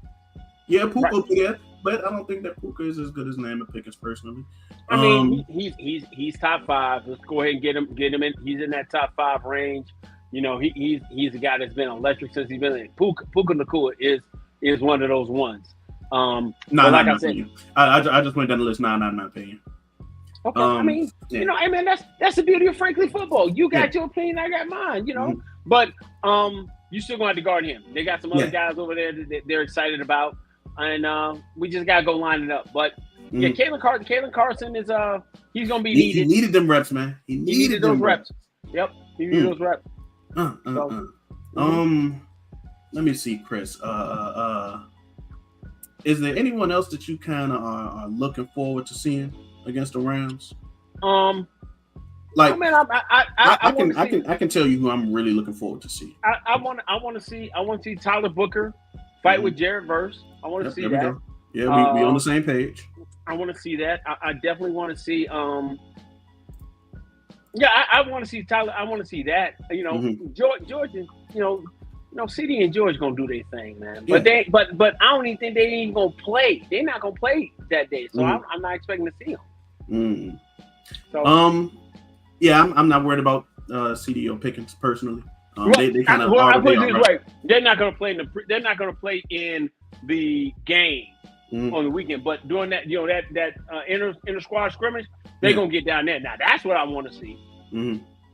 Yeah, Puka will be there, but I don't think that Puka is as good as Naaman Pickens personally. I mean, he's top 5. Let's go ahead and get him in. He's in that top 5 range. You know, he's a guy that's been electric since he's been in. Puka Nacua is one of those ones. No, like not I my said, opinion. I just went down the list. Not in my opinion. Okay, I mean, yeah. you know, I mean that's the beauty of frankly football. You got your opinion, I got mine. You know, but you still gonna have to guard him. They got some other guys over there that they're excited about, and we just gotta go line it up. But yeah, Kalen Carson is he's gonna be needed. He needed them reps, man. He needed those reps. Yep, he needed those reps. Let me see, Chris. Is there anyone else that you kind of are looking forward to seeing against the Rams? Like, I can tell you who I'm really looking forward to see. I want to see Tyler Booker fight with Jared Verse. I want to see that. Go. Yeah, we on the same page. I want to see that. I definitely want to see. Yeah, I want to see Tyler. I want to see that. You know, George, you know, CD and George gonna do their thing, man. But but I don't even think they ain't gonna play. They're not gonna play that day, so I'm not expecting to see them. So, yeah, I'm not worried about CD or Pickens personally. They kind of I put it this way: they're not gonna play they're not gonna play in the game on the weekend, but during that, you know, that inter squad scrimmage, they're gonna get down there. Now that's what I want to see.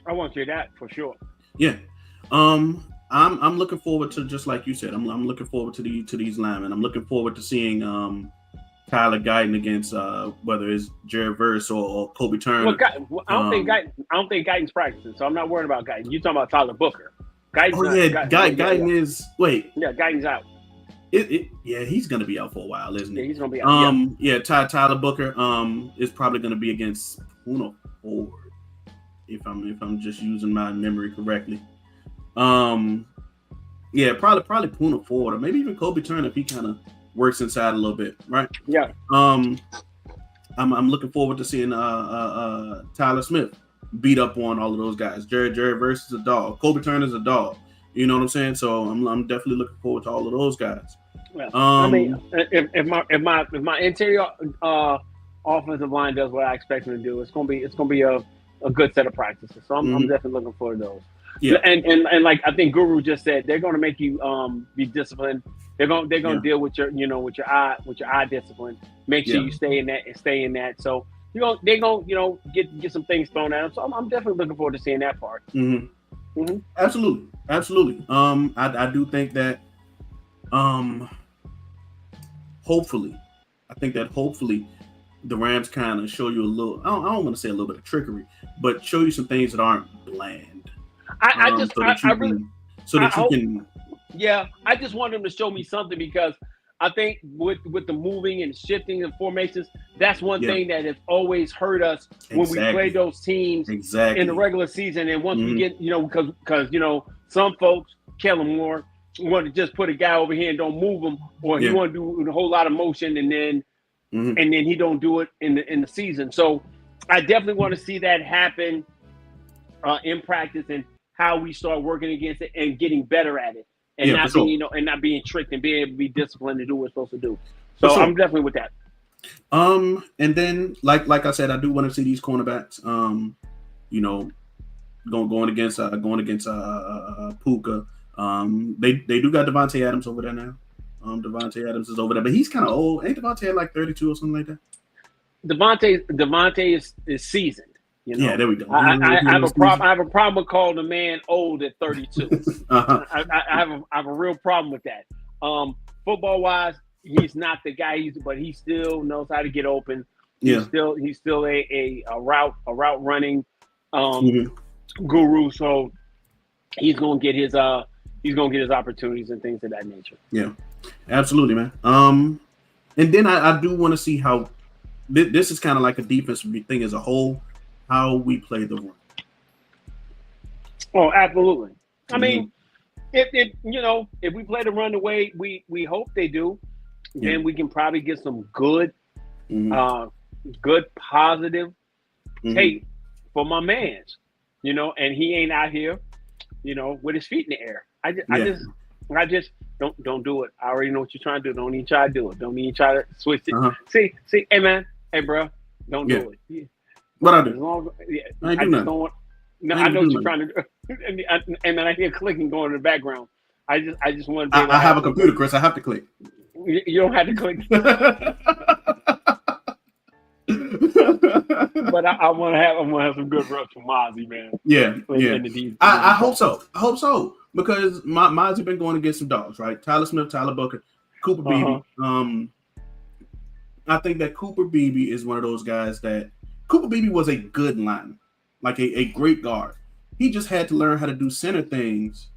I want to see that for sure. Yeah. I'm looking forward to, just like you said, I'm looking forward to these linemen. I'm looking forward to seeing Tyler Guyton against whether it's Jared Verse or Kobe Turner. Well, I don't think Guyton's practicing, so I'm not worried about Guyton. You're talking about Tyler Booker. Guyton is wait. Yeah, Guyton's out. Yeah, he's gonna be out for a while, isn't he? Yeah, he's gonna be out. Tyler Booker is probably gonna be against Puna Ford, if I'm just using my memory correctly. Probably Puna Ford, or maybe even Kobe Turner if he kind of works inside a little bit, right? Yeah. I'm looking forward to seeing Tyler Smith beat up on all of those guys. Jared versus a dog. Kobe Turner's a dog. You know what I'm saying? So I'm definitely looking forward to all of those guys. Yeah. I mean, if my interior offensive line does what I expect them to do, it's gonna be a good set of practices. So I'm definitely looking forward to those. Yeah. And like I think Guru just said, they're gonna make you be disciplined. They're gonna deal with your eye discipline. Make sure you stay in that. So they're gonna get some things thrown at them. So I'm definitely looking forward to seeing that part. Absolutely. I do think that hopefully the Rams kind of show you a little, I don't want to say a little bit of trickery, but show you some things that aren't bland. I just want them to show me something, because I think with the moving and shifting and formations, that's one thing that has always hurt us when we play those teams in the regular season. And once we get, because some folks, Kellen Moore, want to just put a guy over here and don't move him, or he want to do a whole lot of motion and then he don't do it in the season. So I definitely want to see that happen in practice, and how we start working against it and getting better at it, and not being tricked, and being able to be disciplined to do what we're supposed to do. So I'm definitely with that. And then like I said, I do want to see these cornerbacks. Going against Puka. They do got Devontae Adams over there now. Devontae Adams is over there, but he's kind of old. Ain't Devontae like 32 or something like that? Devontae is seasoned. Yeah, there we go. I have a problem with calling a man old at 32. I have a real problem with that. Football wise, he's not the guy. But he still knows how to get open. He's still a route running guru. So he's gonna get his opportunities and things of that nature. Yeah, absolutely, man. And then I do want to see how this is kind of like a defensive thing as a whole. How we play the run. Oh, absolutely. I mean, if we play the run the way we hope they do, then we can probably get some good positive tape for my man's, and he ain't out here, with his feet in the air. I just don't do it. I already know what you're trying to do. Don't even try to do it. Don't even try to switch it. Uh-huh. See, hey man, hey bro, don't Yeah. do it. Yeah. What I As do? long yeah, I ain't I do just nothing. don't want. No, I I ain't know do what you're nothing. trying to do. And man, I hear clicking going in the background. I just want to be able to I have have a some. computer, Chris. I have to click. You don't have to click, but I want to have some good reps from Mozzie, man. Yeah, yeah. In the deep, in the I deep hope so. I hope so because mine's been going to get some dogs, right? Tyler Smith, Tyler Booker, Cooper Uh-huh. Beebe. I think that Cooper Beebe is one of those guys that Cooper Beebe was a good lineman, like a great guard. He just had to learn how to do center things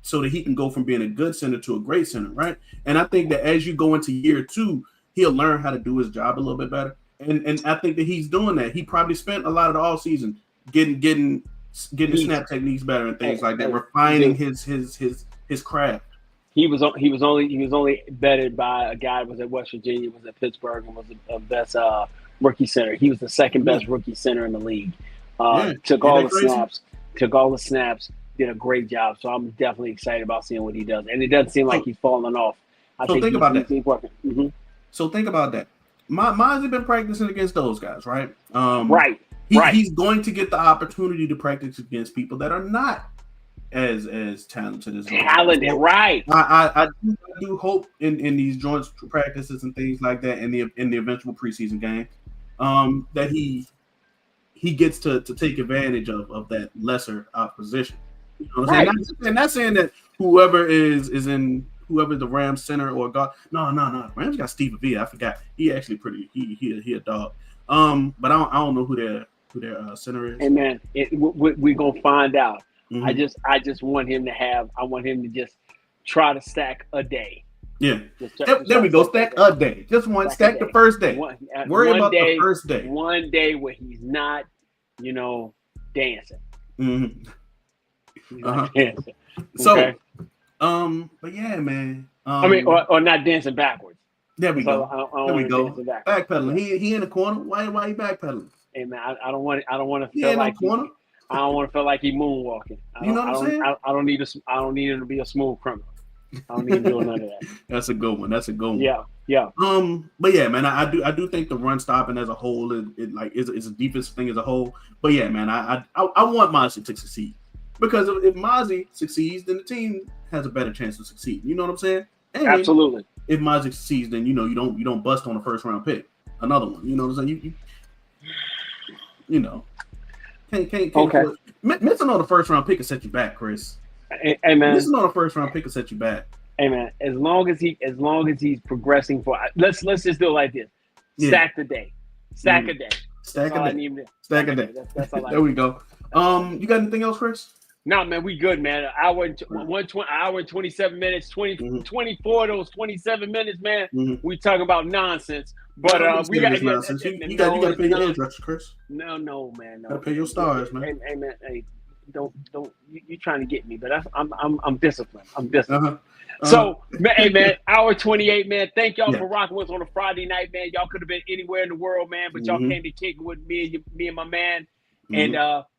so that he can go from being a good center to a great center, right? And I think that as you go into year 2, he'll learn how to do his job a little bit better. And I think that he's doing that. He probably spent a lot of the all season getting his He's snap techniques better and things like that, hey, refining dude. his craft. He was only bettered by a guy that was at West Virginia, was at Pittsburgh, and was the best rookie center. He was the second Yeah, best rookie center in the league. yeah. Took Ain't all that the crazy? snaps, did a great job. So I'm definitely excited about seeing what he does. And it doesn't seem like So he's falling off. I so think think he's about he's, that. he's working. So think about that. Mine's been practicing against those guys, right? Right, right. He's going to get the opportunity to practice against people that are not as talented as those guys. Talented, So right. I do hope in these joint practices and things like that in the eventual preseason game, that he gets to take advantage of that lesser opposition. You know what I'm Right. saying? Not saying that whoever is in whoever the Rams center or guard. No. Rams got Steve Avila. I forgot. He actually pretty. He a dog. But I don't know who their center is. Hey man, we're gonna find out. Mm-hmm. I just want him to have. I want him to just try to stack a day. Yeah. Just There try we to go. stack Stack a day. Just one. stack a Stack the day. first day. Worry One about the day, first day. one day where he's not, dancing. Mm-hmm. He's Uh-huh. not dancing. So, Okay. but yeah, man. I mean, or not dancing backwards. There we So go. I don't There we want to go. dancing backwards. Backpedaling. He in the corner. Why he backpedaling? Hey man, I don't want. I don't want to He feel ain't no like corner. I don't want to feel like he moonwalking. You know what I'm saying? I don't need I don't need him to be a smooth criminal. I don't need him doing none of that. That's a good one. That's a good one. Yeah. But yeah, man, I do think the run stopping as a whole is a defensive thing as a whole. But yeah, man, I want Mozzie to succeed because if Mozzie succeeds, then the team has a better chance to succeed. You know what I'm saying? And Absolutely. if Mozzie succeeds, then you don't bust on a first round pick. Another one. You know what I'm saying? You know. Can't Okay. missing on the first round pick will set you back, Chris. Hey man. Missing on the first round pick will set you back. Hey man, as long as he's progressing let's just do it like this. Stack the day. Stack a day. Stack a a day. Stack a day. That's all I There we go. You got anything else, Chris? No, man, we good, man. Hour and 27 minutes, 24 of those 27 minutes, man. Mm-hmm. We talk about nonsense. But we got nonsense. You got to pay your hairdresser, Chris. No, man. No. Got to pay your stars, man. Hey, man. Hey, don't. You trying to get me? But I'm disciplined. I'm disciplined. So, hey, man, hour 28, man. Thank y'all for rocking with us on a Friday night, man. Y'all could have been anywhere in the world, man, but y'all came to kick it with me and my man. And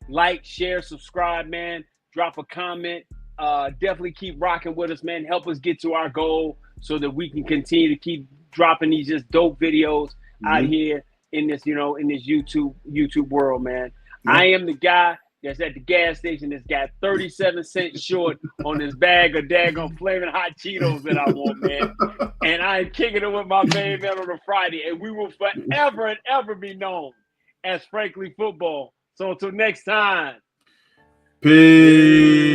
like, share, subscribe, man. Drop a comment. Definitely keep rocking with us, man. Help us get to our goal so that we can continue to keep dropping these just dope videos out here in this, in this YouTube world, man. I am the guy that's at the gas station that's got 37 cents short on this bag of daggone flaming hot Cheetos that I want, man. And I'm kicking it with my main man on a Friday, and we will forever and ever be known as Frankly Football. So until next time. Peace.